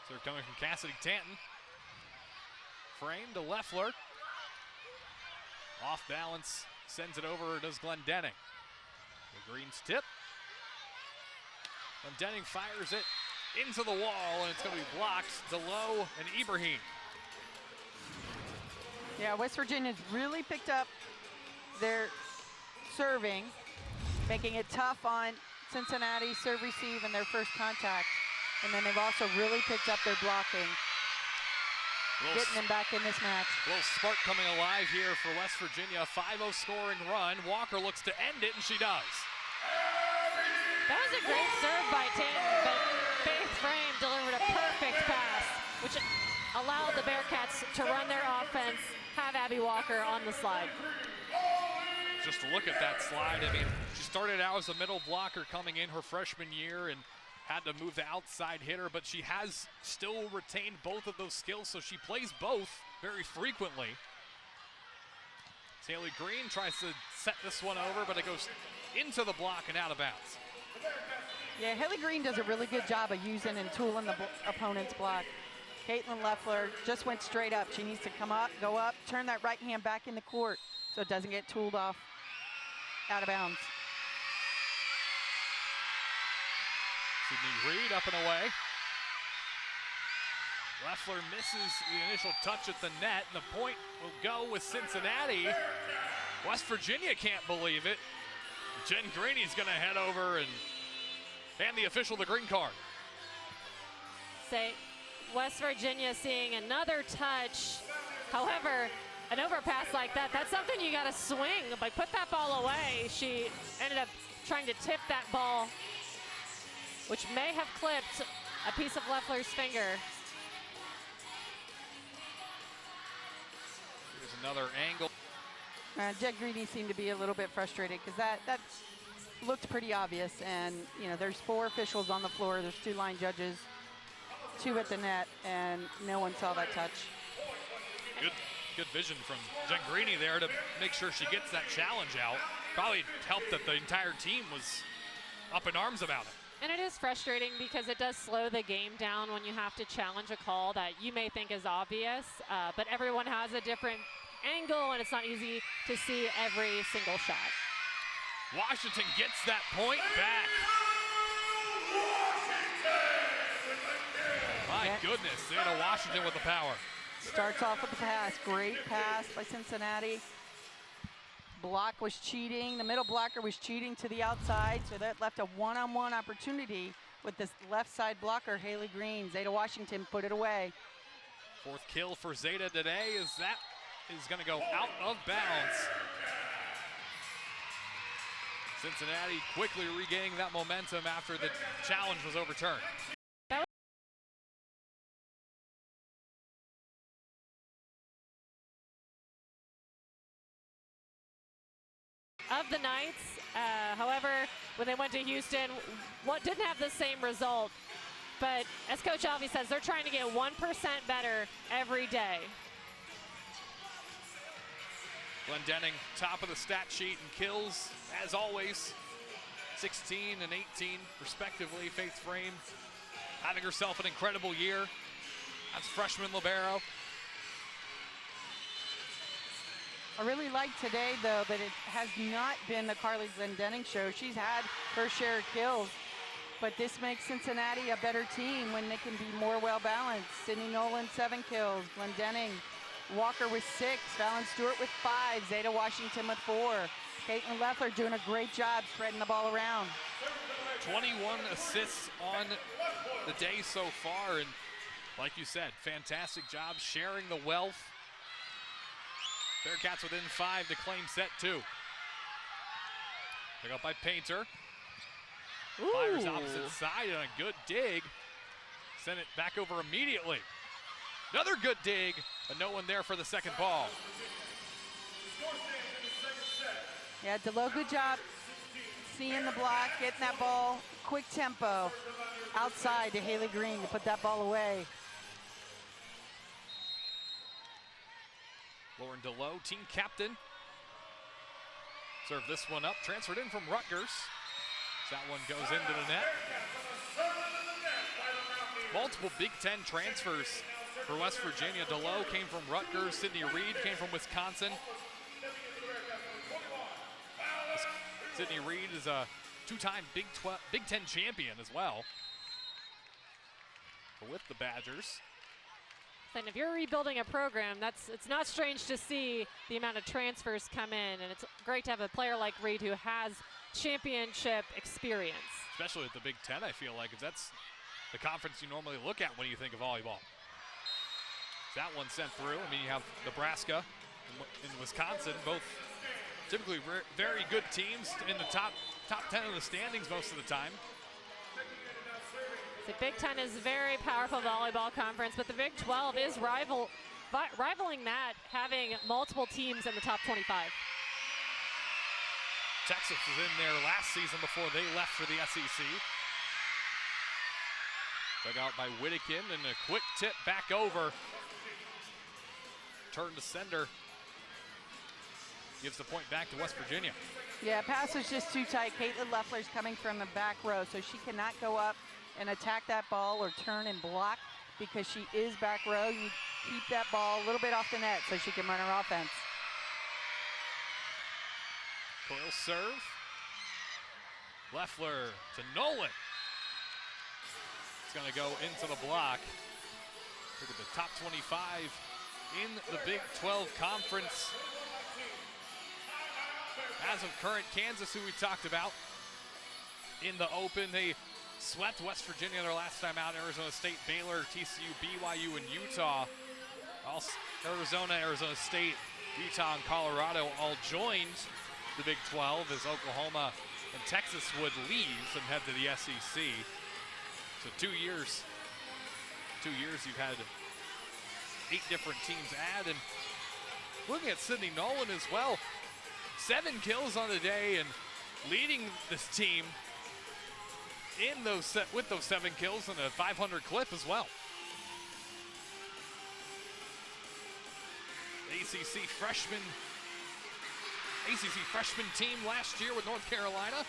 So they're coming from Cassidy Tanton. Frame to Leffler. Off balance, sends it over, does Glendenning. The Green's tip. Glendenning fires it into the wall, and it's going to be blocked. DeLoe and Ibrahim. Yeah, West Virginia's really picked up their serving, making it tough on Cincinnati serve receive in their first contact. And then they've also really picked up their blocking, getting them back in this match. A little spark coming alive here for West Virginia. 5-0 scoring run. Walker looks to end it, and she does. That was a great serve by Tanton, but Faith Frame delivered a perfect pass, which allowed the Bearcats to run their offense, have Abby Walker on the slide. Just look at that slide. I mean, she started out as a middle blocker coming in her freshman year and had to move the outside hitter, but she has still retained both of those skills, so she plays both very frequently. Haley Green tries to set this one over, but it goes into the block and out of bounds. Yeah, Haley Green does a really good job of using and tooling the opponent's block. Caitlin Leffler just went straight up. She needs to come up, go up, turn that right hand back in the court so it doesn't get tooled off out of bounds. Sydney Reed up and away. Leffler misses the initial touch at the net, and the point will go with Cincinnati. West Virginia can't believe it. Jen Greeny's gonna head over and hand the official the green card. Say, West Virginia seeing another touch. However, an overpass like that, that's something you gotta swing. Like, put that ball away. She ended up trying to tip that ball, which may have clipped a piece of Leffler's finger. Here's another angle. Jen Greeny seemed to be a little bit frustrated because that looked pretty obvious. And, you know, there's 4 officials on the floor. There's 2 line judges, 2 at the net, and no one saw that touch. Good vision from Jen Greeny there to make sure she gets that challenge out. Probably helped that the entire team was up in arms about it. And it is frustrating because it does slow the game down when you have to challenge a call that you may think is obvious, but everyone has a different angle and it's not easy to see every single shot. Washington gets that point back. My goodness, Zeta Washington with the power. Starts off with the pass. Great pass by Cincinnati. Block was cheating. The middle blocker was cheating to the outside, so that left a one-on-one opportunity with this left side blocker, Haley Green. Zeta Washington put it away. 4th kill for Zeta today, as that is going to go out of bounds. Cincinnati quickly regaining that momentum after the challenge was overturned. Of the Knights, however, when they went to Houston, didn't have the same result. But as Coach Alvey says, they're trying to get 1% better every day. Glendenning, top of the stat sheet in kills, as always. 16 and 18, respectively. Faith Frame having herself an incredible year. That's freshman libero. I really like today, though, that it has not been the Carly Glendenning show. She's had her share of kills, but this makes Cincinnati a better team when they can be more well-balanced. Sydney Nolan, 7 kills. Glendenning, Walker with 6. Fallon Stewart with 5. Zeta Washington with 4. Caitlin Leffler doing a great job spreading the ball around. 21 assists on the day so far, and like you said, fantastic job sharing the wealth. Bearcats within 5 to claim set 2. Pick up by Painter. Ooh. Fires opposite side and a good dig. Send it back over immediately. Another good dig, but no one there for the second ball. Yeah, Delo, good job seeing the block, getting that ball, quick tempo outside to Haley Green to put that ball away. Lauren Delo, team captain. Served this one up, transferred in from Rutgers. That one goes into the net. Multiple Big Ten transfers for West Virginia. Delo came from Rutgers. Sydney Reed came from Wisconsin. Sydney Reed is a 2-time Big Ten champion as well with the Badgers. And if you're rebuilding a program, it's not strange to see the amount of transfers come in, and it's great to have a player like Reed who has championship experience. Especially with the Big Ten, I feel like, 'cause that's the conference you normally look at when you think of volleyball. That one sent through. I mean, you have Nebraska and Wisconsin, both typically very good teams in the top 10 of the standings most of the time. The Big Ten is a very powerful volleyball conference, but the Big 12 is rivaling that, having multiple teams in the top 25. Texas was in there last season before they left for the SEC. Dug out by Whittakin, and a quick tip back over. Turn to sender. Gives the point back to West Virginia. Yeah, pass was just too tight. Caitlin Leffler's coming from the back row, so she cannot go up and attack that ball or turn and block because she is back row. You keep that ball a little bit off the net so she can run her offense. Coyle serve. Leffler to Nolan. It's going to go into the block. Look at the top 25 in the Big 12 Conference. As of current, Kansas, who we talked about in the Open, they swept West Virginia their last time out. Arizona State, Baylor, TCU, BYU, and Utah. Arizona, Arizona State, Utah, and Colorado all joined the Big 12 as Oklahoma and Texas would leave and head to the SEC. So 2 years you've had 8 different teams add. And looking at Sydney Nolan as well, 7 kills on the day and leading this team in with those 7 kills and a 500 clip as well. ACC freshman team last year with North Carolina.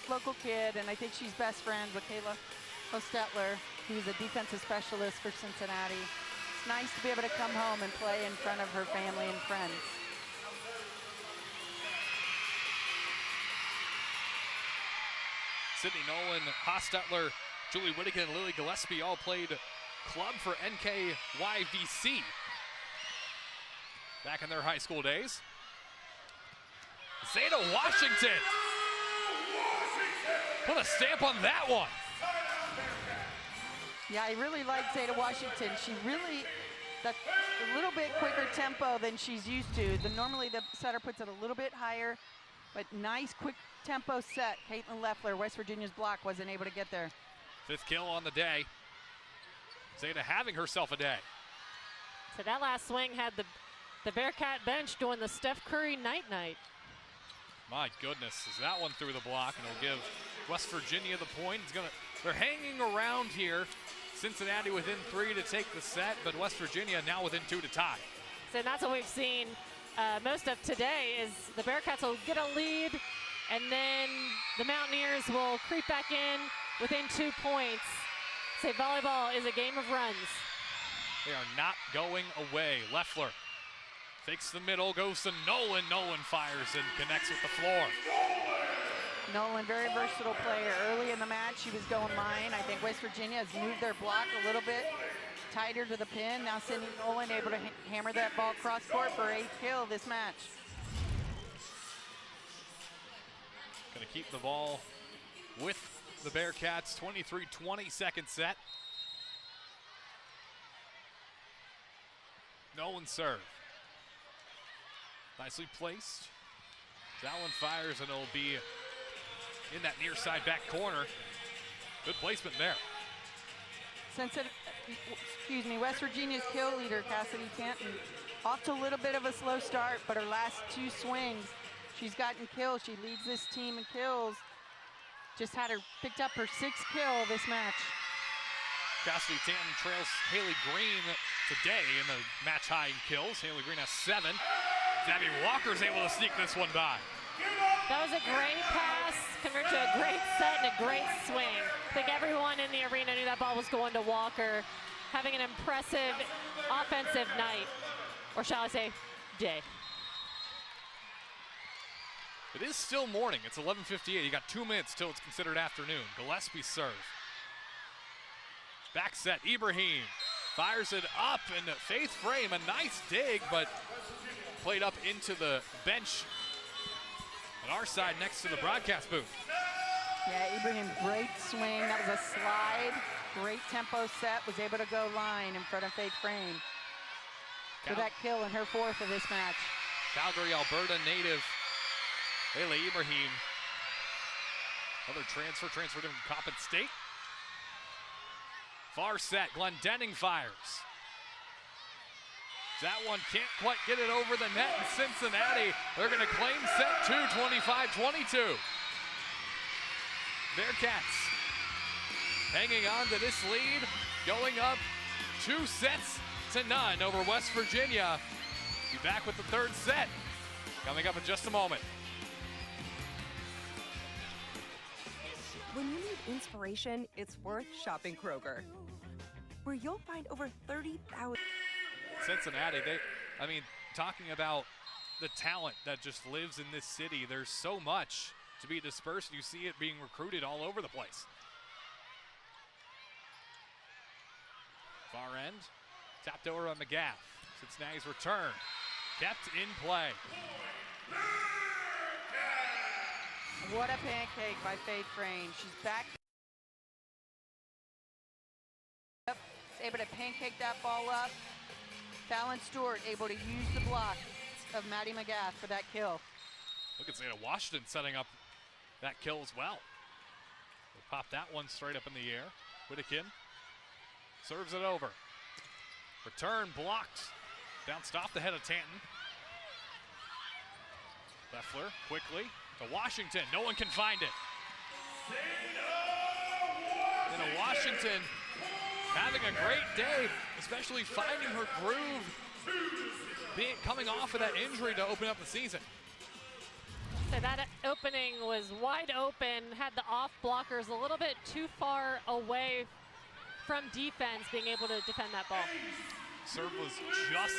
Local kid, and I think she's best friends with Kayla Hostetler, who's a defensive specialist for Cincinnati. It's nice to be able to come home and play in front of her family and friends. Sydney Nolan, Hostetler Julie Whittaker and Lily Gillespie all played club for NKYVC back in their high school days. Zeta Washington put a stamp on that one. Yeah, I really like Zeta Washington. She really, that's a little bit quicker tempo than she's used to. Normally the setter puts it a little bit higher, but nice quick tempo set. Caitlin Leffler, West Virginia's block, wasn't able to get there. 5th kill on the day. Zeta having herself a day. So that last swing had the Bearcat bench doing the Steph Curry night-night. My goodness, is that one through the block, and it'll give West Virginia the point. They're hanging around here. Cincinnati within 3 to take the set, but West Virginia now within 2 to tie. So that's what we've seen most of today is the Bearcats will get a lead, and then the Mountaineers will creep back in within 2 points. Say volleyball is a game of runs. They are not going away. Leffler takes the middle, goes to Nolan. Nolan fires and connects with the floor. Nolan, very versatile player. Early in the match, she was going line. I think West Virginia has moved their block a little bit tighter to the pin. Now Cindy Nolan able to hammer that ball cross court for 8th kill this match. Gonna keep the ball with the Bearcats. 23-20 second set. Nolan serve. Nicely placed. Allen fires and it'll be in that near side back corner. Good placement there. West Virginia's kill leader, Cassidy Tanton, off to a little bit of a slow start, but her last 2 swings, she's gotten kills. She leads this team in kills. Just had her picked up her 6th kill this match. Cassidy Tanton trails Haley Green today in the match high in kills. Haley Green has 7. Zabby Walker's able to sneak this one by. That was a great pass, converted to a great set and a great swing. I think everyone in the arena knew that ball was going to Walker, having an impressive offensive night, or shall I say, day. It is still morning. It's 11:58. You got 2 minutes till it's considered afternoon. Gillespie's serve. Back set, Ibrahim fires it up in Faith Frame. A nice dig, but played up into the bench on our side next to the broadcast booth. Yeah, Ibrahim, great swing. That was a slide. Great tempo set. Was able to go line in front of Faith Frame for that kill in her 4th of this match. Calgary, Alberta native Leila Ibrahim. Another transferred from Coppin State. Far set, Glendenning fires. That one can't quite get it over the net in Cincinnati. They're gonna claim set 2, 25-22. Bearcats hanging on to this lead, going up 2 sets to none over West Virginia. Be back with the 3rd set coming up in just a moment. When you need inspiration, it's worth shopping Kroger, where you'll find over 30,000. Cincinnati, talking about the talent that just lives in this city, there's so much to be dispersed. You see it being recruited all over the place. Far end, tapped over on McGath. Cincinnati's return, kept in play. What a pancake by Faith Frame. She's back up, able to pancake that ball up. Fallon Stewart able to use the block of Maddie McGath for that kill. Look at Zeta Washington setting up that kill as well. They pop that one straight up in the air. Whittakin serves it over. Return blocked. Bounced off the head of Tanton. Leffler quickly to Washington. No one can find it. Zeta Washington having a great day, especially finding her groove, coming off of that injury to open up the season. So that opening was wide open, had the off blockers a little bit too far away from defense, being able to defend that ball. Serve was just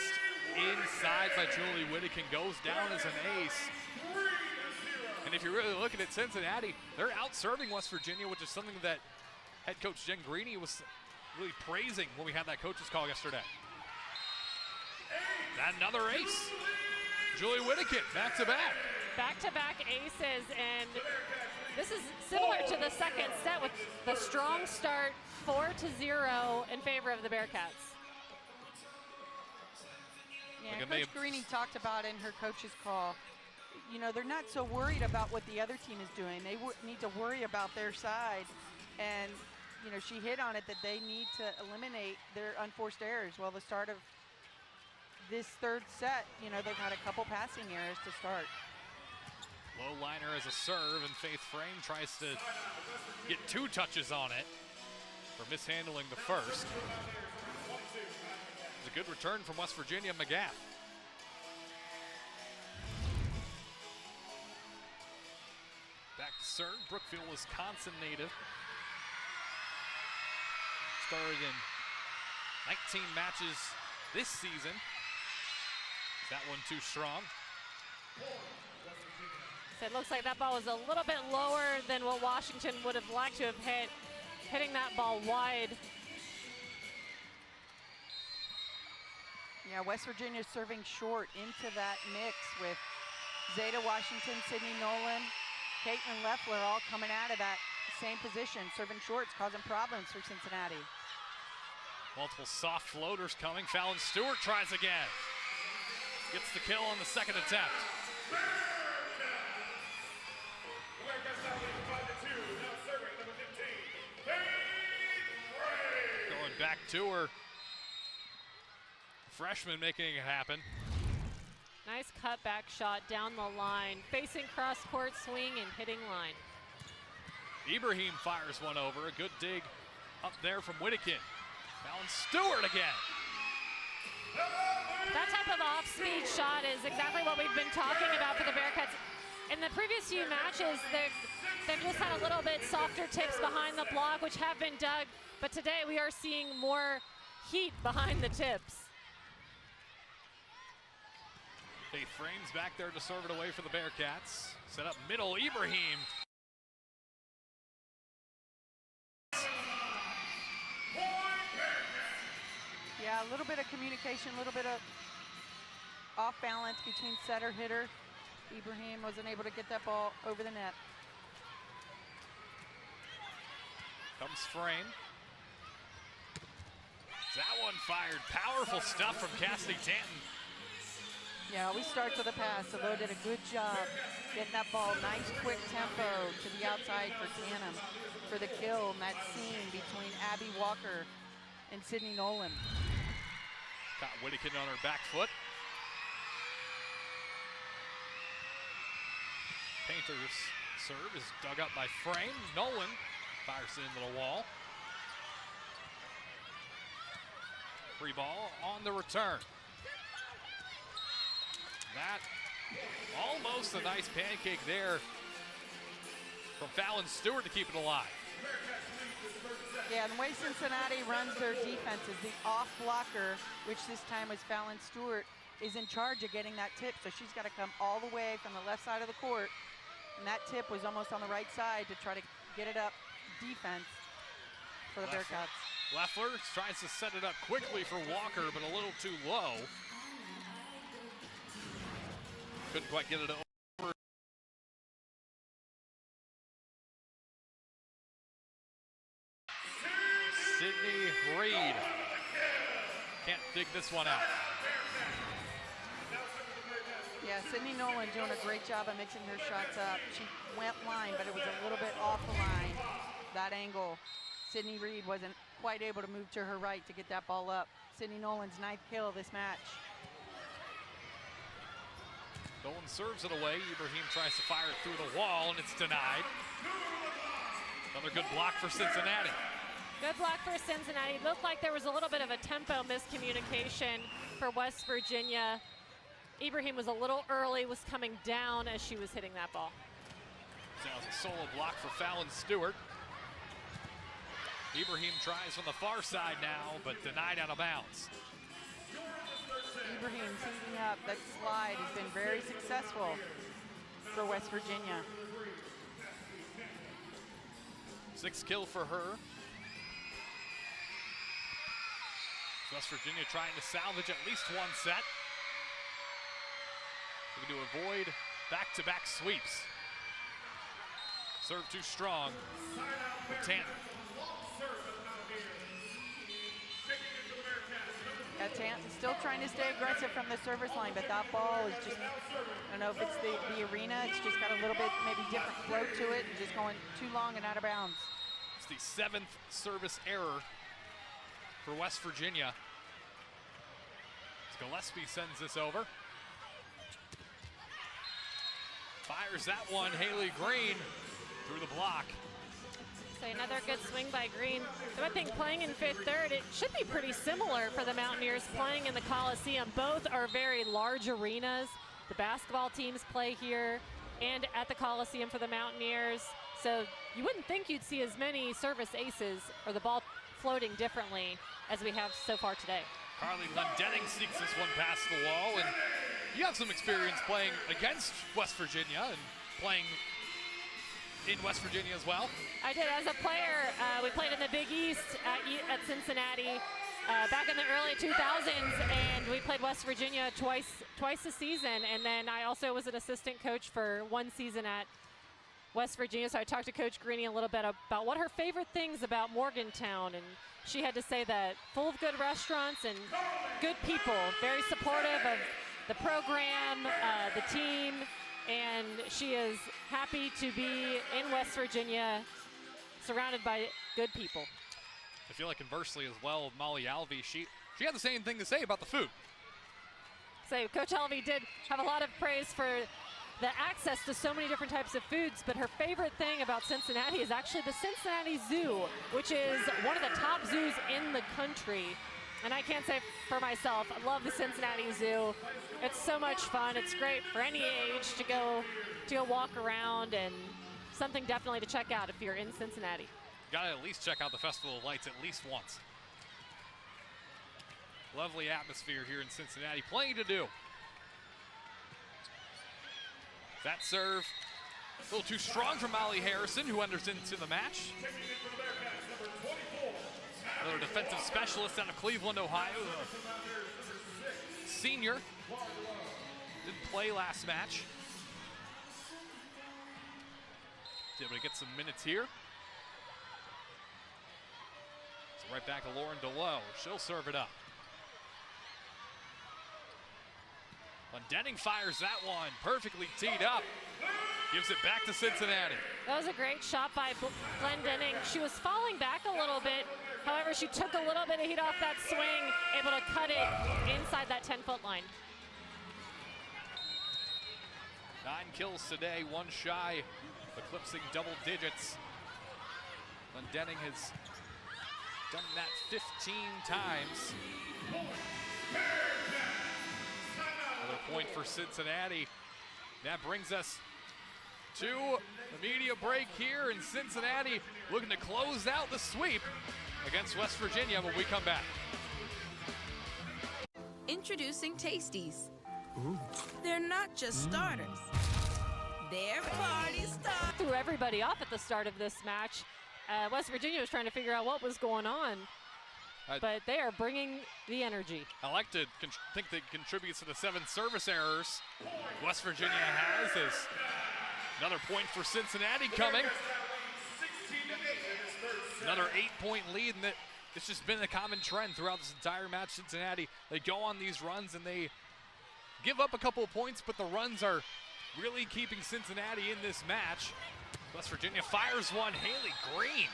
inside by Julie Whittakin, goes down as an ace. And if you really look at it, Cincinnati, they're out serving West Virginia, which is something that Head coach Jen Greeny was really praising when we had that coach's call yesterday. Another ace. Julie Whittaker, back-to-back. Back-to-back aces, and this is similar to the second set with the strong start, 4-0 in favor of the Bearcats. Yeah, Coach Greeny talked about in her coach's call, you know, they're not so worried about what the other team is doing. They need to worry about their side. And, you know, she hit on it that they need to eliminate their unforced errors. Well, the start of this third set, you know, they've had a couple passing errors to start. Low liner as a serve, and Faith Frame tries to get 2 touches on it for mishandling the first. It's a good return from West Virginia McGath. Back to serve, Brookfield, Wisconsin native. Started in 19 matches this season. Is that one too strong? So it looks like that ball was a little bit lower than what Washington would have liked to have hit, hitting that ball wide. Yeah, West Virginia serving short into that mix with Zeta Washington, Sydney Nolan, Caitlin Leffler all coming out of that same position, serving shorts, causing problems for Cincinnati. Multiple soft floaters coming. Fallon Stewart tries again. Gets the kill on the second attempt. Going back to her. Freshman making it happen. Nice cutback shot down the line, facing cross-court swing and hitting line. Ibrahim fires one over. A good dig up there from Whittaker. Fallon Stewart again. That type of off-speed shot is exactly what we've been talking about for the Bearcats. In the previous few matches, they've just had a little bit softer tips behind the block, which have been dug, but today we are seeing more heat behind the tips. Faith Frames back there to serve it away for the Bearcats. Set up middle, Ibrahim. Yeah, a little bit of communication, a little bit of off balance between setter, hitter. Ibrahim wasn't able to get that ball over the net. Comes Frame. That one fired. Powerful stuff from Cassidy Tanton. Yeah, always starts with a pass. So Lo did a good job getting that ball, nice quick tempo to the outside for Tantum for the kill in that scene between Abby Walker and Sydney Nolan. Got Whittaker on her back foot. Painter's serve is dug up by Frame. Nolan fires it into the wall. Free ball on the return. That almost a nice pancake there from Fallon Stewart to keep it alive. Yeah, the way Cincinnati runs their defense is the off blocker, which this time was Fallon Stewart, is in charge of getting that tip. So she's got to come all the way from the left side of the court. And that tip was almost on the right side to try to get it up defense for the Bearcats. Leffler tries to set it up quickly for Walker, but a little too low. Couldn't quite get it over. Sydney Reed can't dig this one out. Yeah, Sydney Nolan doing a great job of mixing her shots up. She went line, but it was a little bit off the line, that angle. Sydney Reed wasn't quite able to move to her right to get that ball up. Sydney Nolan's 9th kill this match. Nolan serves it away. Ibrahim tries to fire it through the wall, and it's denied. Another good block for Cincinnati. Good block for Cincinnati. Looked like there was a little bit of a tempo miscommunication for West Virginia. Ibrahim was a little early, was coming down as she was hitting that ball. That was a solo block for Fallon Stewart. Ibrahim tries from the far side now, but denied out of bounds. Ibrahim's heating up. That slide has been very successful for West Virginia. 6th kill for her. So West Virginia trying to salvage at least one set. Looking to avoid back-to-back sweeps. Serve too strong with Tanner. Yeah, Tanton's still trying to stay aggressive from the service line, but that ball is just, I don't know if it's the arena, it's just got a little bit maybe different flow to it and just going too long and out of bounds. It's the 7th service error for West Virginia. As Gillespie sends this over. Fires that one, Haley Green through the block. So another good swing by Green. So I think playing in fifth third, it should be pretty similar for the Mountaineers playing in the Coliseum. Both are very large arenas. The basketball teams play here and at the Coliseum for the Mountaineers. So you wouldn't think you'd see as many service aces or the ball floating differently as we have so far today. Carly Lendenning sneaks this one past the wall, and you have some experience playing against West Virginia and playing in West Virginia as well. I did as a player. We played in the Big East at Cincinnati back in the early 2000s, and we played West Virginia twice a season. And then I also was an assistant coach for one season at West Virginia. So I talked to Coach Greeny a little bit about what her favorite things about Morgantown, and she had to say that full of good restaurants and good people, very supportive of the program, the team, and she is happy to be in West Virginia surrounded by good people. I feel like conversely as well, Molly Alvey, she had the same thing to say about the food. So Coach Alvey did have a lot of praise for the access to so many different types of foods, but her favorite thing about Cincinnati is actually the Cincinnati Zoo, which is one of the top zoos in the country. And I can't say for myself, I love the Cincinnati Zoo. It's so much fun. It's great for any age to go walk around, and something definitely to check out if you're in Cincinnati. Gotta at least check out the Festival of Lights at least once. Lovely atmosphere here in Cincinnati. Plenty to do. That serve a little too strong for Molly Harrison, who enters into the match. Another defensive specialist out of Cleveland, Ohio. Senior. Didn't play last match. Able to get some minutes here. So right back to Lauren DeLoe. She'll serve it up. Lendenning fires that one, perfectly teed up. Gives it back to Cincinnati. That was a great shot by Lendenning. She was falling back a little bit. However, she took a little bit of heat off that swing, able to cut it inside that 10-foot line. 9 kills today, one shy, eclipsing double digits. Lendenning has done that 15 times. Another point for Cincinnati. That brings us to the media break here in Cincinnati, looking to close out the sweep against West Virginia when we come back. Introducing Tasties. Ooh. They're not just starters. They're party starters. Threw everybody off at the start of this match. West Virginia was trying to figure out what was going on, but they are bringing the energy. I like to think that contributes to the 7 service errors West Virginia has. As another point for Cincinnati coming. Another 8-point lead, and it's just been a common trend throughout this entire match. Cincinnati, they go on these runs and they give up a couple of points, but the runs are really keeping Cincinnati in this match. West Virginia fires one, Haley Green.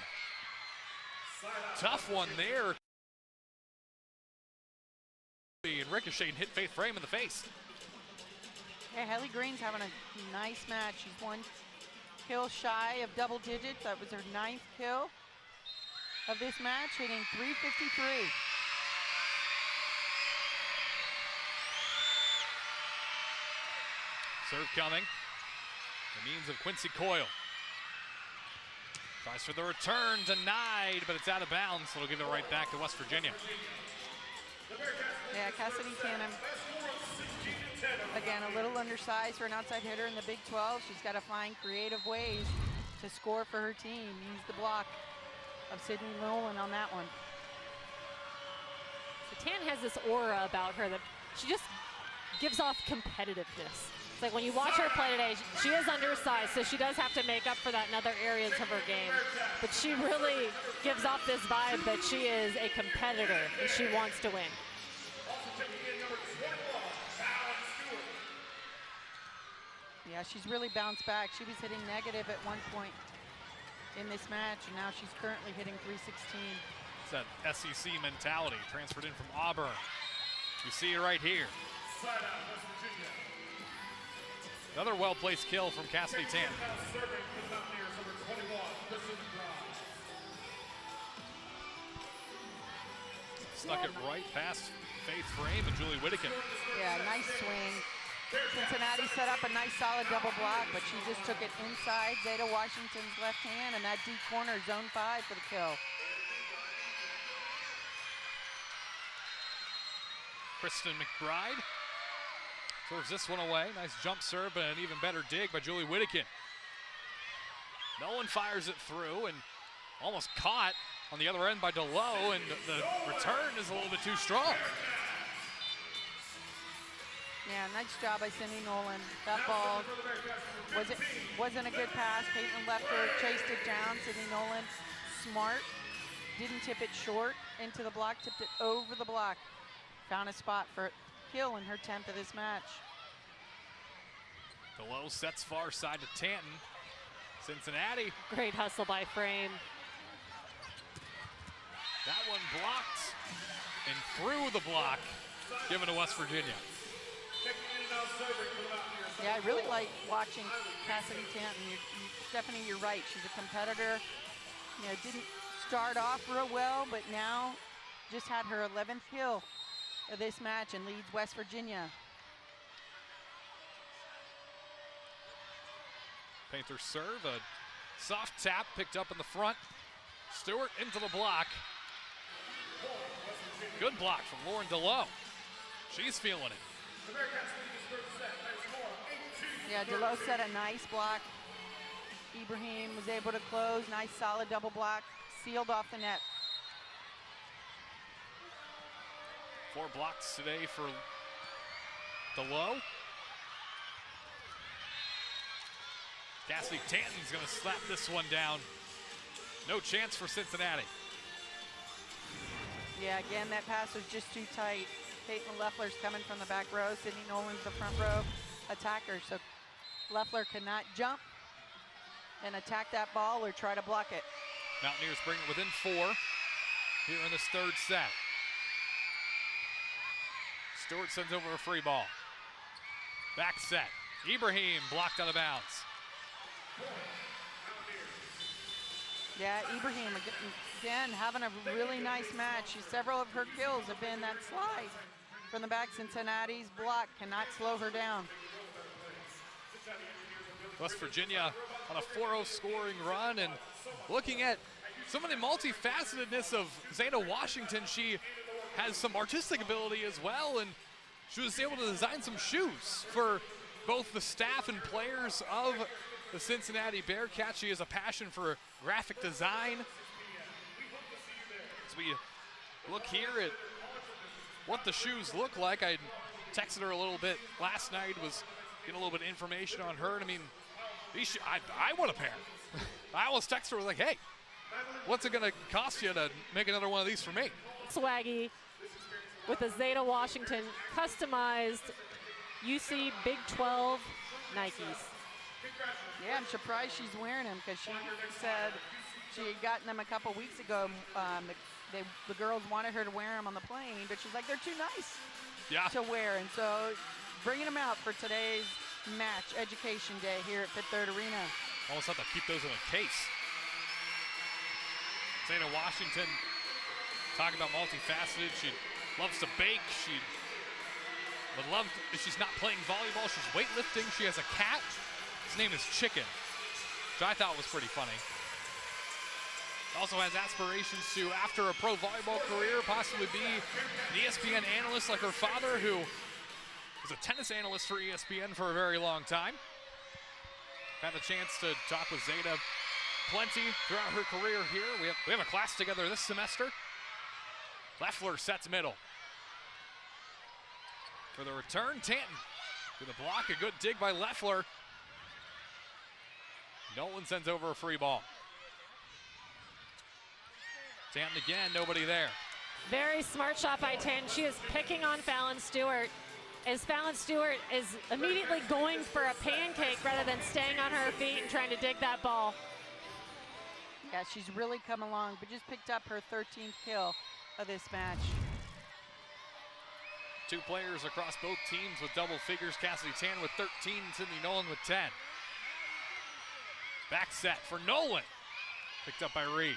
Tough one there. And Ricochet hit Faith Frame in the face. Yeah, Haley Green's having a nice match. She's 1 kill shy of double digits. That was her 9th kill of this match, hitting .353. Serve coming. The means of Quincy Coyle. Tries for the return, denied, but it's out of bounds. So it'll give it right back to West Virginia. Yeah, Cassidy Cannon, again, a little undersized for an outside hitter in the Big 12. She's got to find creative ways to score for her team. Use the block of Sydney Nolan on that one. So Tan has this aura about her that she just gives off competitiveness. It's like when you watch her play today, she is undersized, so she does have to make up for that in other areas of her game. But she really gives off this vibe that she is a competitor and she wants to win. Yeah, she's really bounced back. She was hitting negative at one point in this match, and now she's currently hitting 316. It's that SEC mentality transferred in from Auburn. You see it right here. Another well-placed kill from Cassidy Tan. Stuck it right past Faith Frame and Julie Whittaker. Yeah, nice swing. Cincinnati set up a nice solid double block, but she just took it inside Zeta Washington's left hand, and that deep corner, zone 5 for the kill. Kristen McBride serves this one away. Nice jump serve, but an even better dig by Julie Whittaker. No one fires it through, and almost caught on the other end by DeLoe, and the return is a little bit too strong. Yeah, nice job by Cindy Nolan. That ball wasn't a good pass. Peyton Leffler chased it down. Cindy Nolan, smart, didn't tip it short into the block, tipped it over the block. Found a spot for kill in her 10th of this match. DeLoe sets far side to Tanton. Cincinnati. Great hustle by Frame. That one blocked and through the block, given to West Virginia. Yeah, I really like watching Cassidy Tanton. Stephanie, you're right. She's a competitor. You know, didn't start off real well, but now just had her 11th kill of this match and leads West Virginia. Panther serve, a soft tap picked up in the front. Stewart into the block. Good block from Lauren DeLoe. She's feeling it. Yeah, DeLoe set a nice block. Ibrahim was able to close. Nice solid double block. Sealed off the net. 4 blocks today for DeLoe. Cassidy Tanton's gonna slap this one down. No chance for Cincinnati. Yeah, again, that pass was just too tight. Peyton Leffler's coming from the back row. Sydney Nolan's the front row attacker. So Leffler cannot jump and attack that ball or try to block it. Mountaineers bring it within 4 here in this 3rd set. Stewart sends over a free ball. Back set. Ibrahim blocked out of bounds. Yeah, Ibrahim again having a really nice match. Several of her kills have been that slide from the back. Cincinnati's block cannot slow her down. West Virginia on a 4-0 scoring run, and looking at some of the multifacetedness of Zeta Washington, she has some artistic ability as well, and she was able to design some shoes for both the staff and players of the Cincinnati Bearcats. She has a passion for graphic design. As we look here at what the shoes look like, I texted her a little bit last night, was getting a little bit of information on her, and I mean, I want a pair. I almost texted her, was like, hey, what's it gonna cost you to make another one of these for me? Swaggy with the Zeta Washington customized UC Big 12 Nikes. Yeah, I'm surprised she's wearing them because she said she had gotten them a couple weeks ago. The girls wanted her to wear them on the plane, but she's like, they're too nice to wear. And so bringing them out for today's match, Education Day here at Fifth Third Arena. Almost have to keep those in a case. Zeta Washington, talking about multifaceted. She loves to bake. She would love, if she's not playing volleyball, she's weightlifting. She has a cat. His name is Chicken, which I thought was pretty funny. Also has aspirations to, after a pro volleyball career, possibly be an ESPN analyst like her father, who was a tennis analyst for ESPN for a very long time. Had the chance to talk with Zeta plenty throughout her career here. We have a class together this semester. Leffler sets middle. For the return, Tanton with a block, a good dig by Leffler. Nolan sends over a free ball. Tanton again, nobody there. Very smart shot by Tanton. She is picking on Fallon Stewart, as Fallon Stewart is immediately going for a pancake rather than staying on her feet and trying to dig that ball. Yeah, she's really come along, but just picked up her 13th kill of this match. Two players across both teams with double figures. Cassidy Tanton with 13, Sydney Nolan with 10. Back set for Nolan. Picked up by Reed.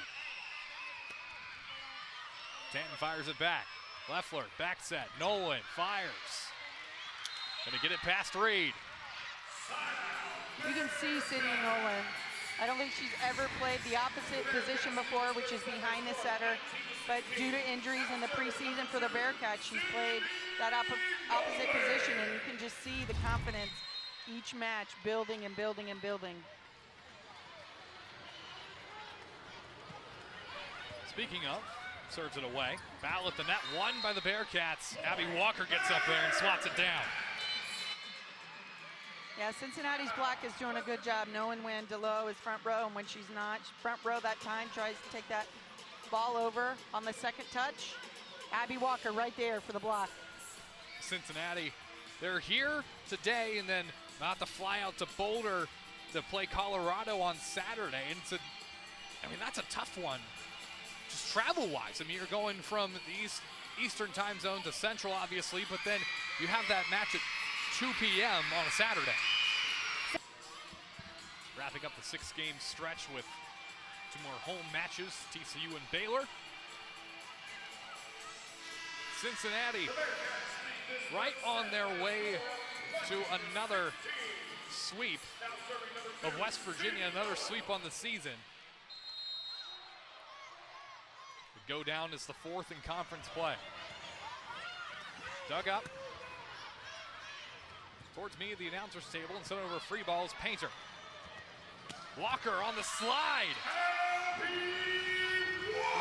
Tanton fires it back. Leffler, back set. Nolan fires. Gonna get it past Reed. You can see Sydney Nolan. I don't think she's ever played the opposite position before, which is behind the setter. But due to injuries in the preseason for the Bearcats, she's played that opposite position, and you can just see the confidence each match building and building and building. Speaking of, serves it away. Foul at the net, won by the Bearcats. Abby Walker gets up there and swats it down. Yeah, Cincinnati's block is doing a good job knowing when DeLoe is front row and when she's not. Front row that time, tries to take that ball over on the second touch. Abby Walker right there for the block. Cincinnati, they're here today and then not to fly out to Boulder to play Colorado on Saturday. And that's a tough one, just travel-wise. I mean, you're going from the Eastern time zone to Central, obviously, but then you have that match at 2 p.m. on a Saturday. Wrapping up the 6-game stretch with 2 more home matches, TCU and Baylor. Cincinnati right on their way to another sweep of West Virginia, another sweep on the season. Would go down as the 4th in conference play. Dug up towards me at the announcer's table and sent over free balls. Painter. Walker on the slide.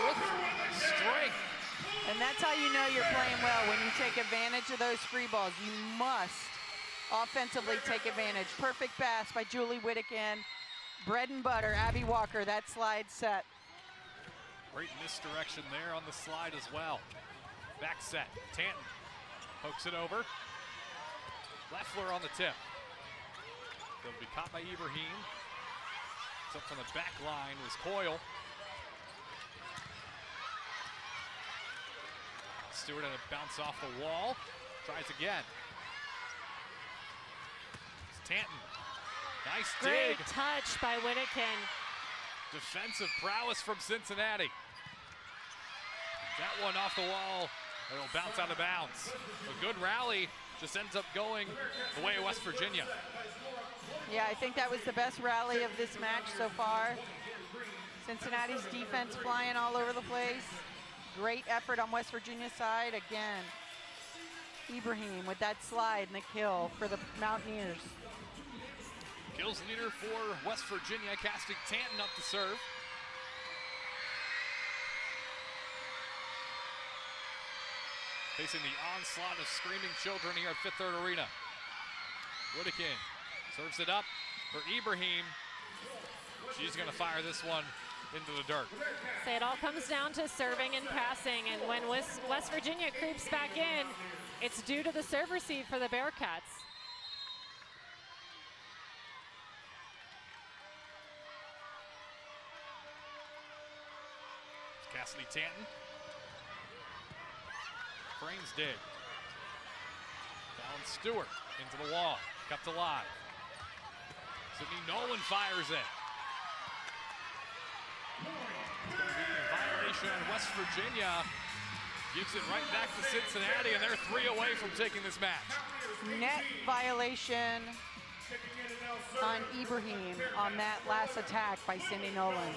With strength. And that's how you know you're playing well, when you take advantage of those free balls. You must offensively take advantage. Perfect pass by Julie Whittakin. Bread and butter, Abby Walker, that slide set. Great misdirection there on the slide as well. Back set, Tanton pokes it over. Leffler on the tip. It'll be caught by Ibrahim. It's up from the back line was Coyle. Stewart had to bounce off the wall. Tries again. It's Tanton. Nice dig. Great touch by Whittakin. Defensive prowess from Cincinnati. That one off the wall. It'll bounce out of bounds. A good rally just ends up going the way of West Virginia. Yeah, I think that was the best rally of this match so far. Cincinnati's defense flying all over the place. Great effort on West Virginia's side. Again, Ibrahim with that slide and the kill for the Mountaineers. Kills leader for West Virginia, Cassidy Tanton up to serve. Facing the onslaught of screaming children here at Fifth Third Arena. Whittakin serves it up for Ibrahim. She's gonna fire this one into the dirt. Say it all comes down to serving and passing, and when West Virginia creeps back in, it's due to the serve receive for the Bearcats. Cassidy Tanton. Frames dig. Fallon Stewart into the wall. Kept alive. Sydney Nolan fires it. It's going to be a violation on West Virginia. Gives it right back to Cincinnati, and they're 3 away from taking this match. Net violation on Ibrahim on that last attack by Sydney Nolan.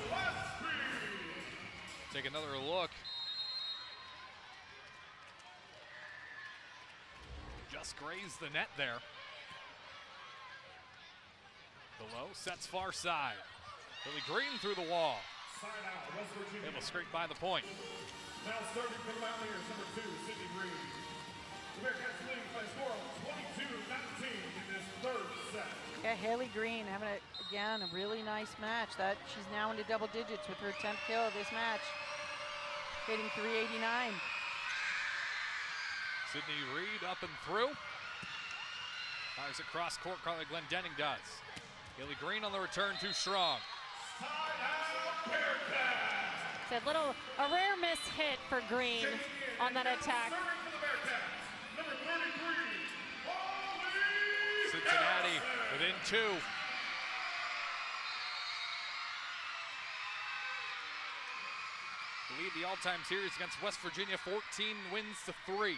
Take another look. Just grazed the net there. Below, sets far side. Billy Green through the wall. Able to scrape by the point. Now serving for the Mountaineers, number 2, Sydney Green. Yeah, Haley Green having, again, a really nice match. She's now into double digits with her 10th kill of this match, hitting 389. Sydney Reed up and through. Fires it cross court, Carly Glendenning does. Haley Green on the return, too strong. It's a rare miss hit for Green on that attack. Cincinnati within 2. Lead the all-time series against West Virginia, 14 wins to 3.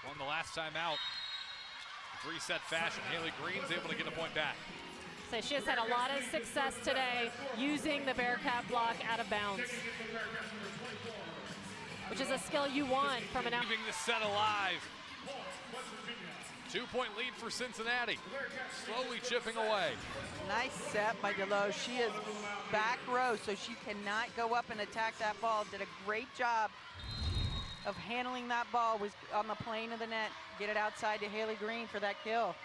Won the last time out. 3-set fashion. Haley Green's able to get a point back. So she has had a lot of success today using the Bearcat block out of bounds, which is a skill you want from an out. Keeping the set alive. 2-point lead for Cincinnati. Slowly chipping away. Nice set by Deloge. She is back row, so she cannot go up and attack that ball. Did a great job of handling that ball, was on the plane of the net. Get it outside to Haley Green for that kill.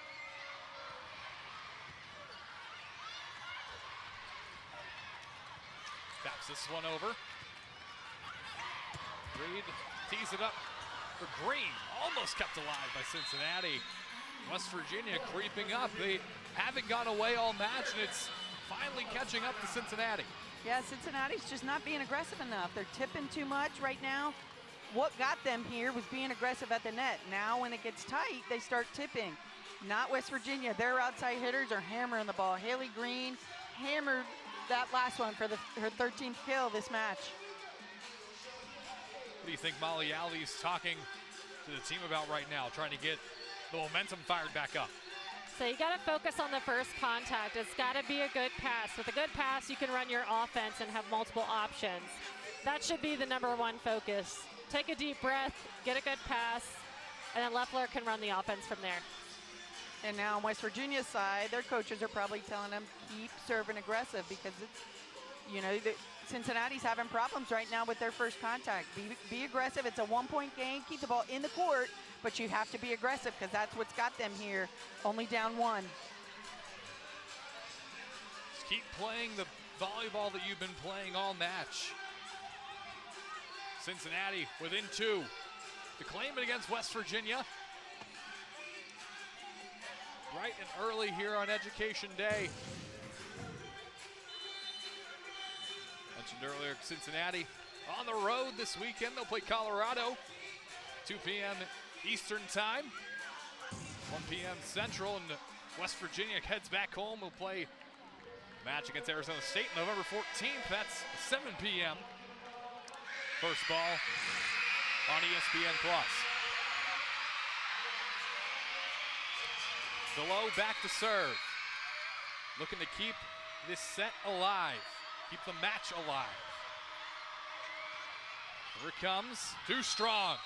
Taps this one over. Reed tees it up for Green. Almost kept alive by Cincinnati. West Virginia creeping up. They haven't gone away all match, and it's finally catching up to Cincinnati. Yeah, Cincinnati's just not being aggressive enough. They're tipping too much right now. What got them here was being aggressive at the net. Now when it gets tight, they start tipping. Not West Virginia. Their outside hitters are hammering the ball. Haley Green hammered that last one for her 13th kill this match. What do you think Molly Alley's talking to the team about right now, trying to get the momentum fired back up? So you got to focus on the first contact. It's got to be a good pass. With a good pass, you can run your offense and have multiple options. That should be the #1 focus. Take a deep breath, get a good pass, and then Leffler can run the offense from there. And now on West Virginia's side, their coaches are probably telling them, keep serving aggressive, because it's, you know, Cincinnati's having problems right now with their first contact. Be aggressive. It's a 1-point game. Keep the ball in the court, but you have to be aggressive, because that's what's got them here, only down 1. Just keep playing the volleyball that you've been playing all match. Cincinnati within 2 to claim it against West Virginia. Bright and early here on Education Day. Mentioned earlier, Cincinnati on the road this weekend. They'll play Colorado, 2 p.m. Eastern time, 1 p.m. Central, and West Virginia heads back home. We'll play a match against Arizona State November 14th. That's 7 p.m. First ball on ESPN+. Deloge back to serve. Looking to keep this set alive. Keep the match alive. Here it comes. Too strong.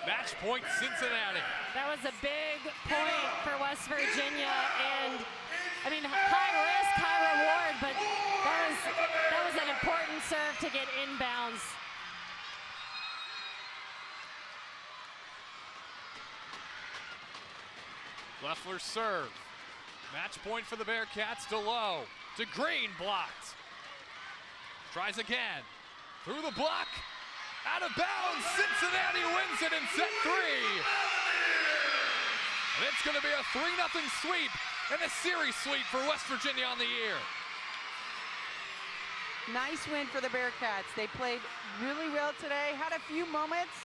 Match point Cincinnati. That was a big point for West Virginia, and I mean, high risk, high reward, but that was an important serve to get inbounds. Leffler's serve. Match point for the Bearcats. Deloge to Green, blocked. Tries again. Through the block. Out of bounds. Cincinnati wins it in set 3. And it's going to be a 3-0 sweep and a series sweep for West Virginia on the year. Nice win for the Bearcats. They played really well today, had a few moments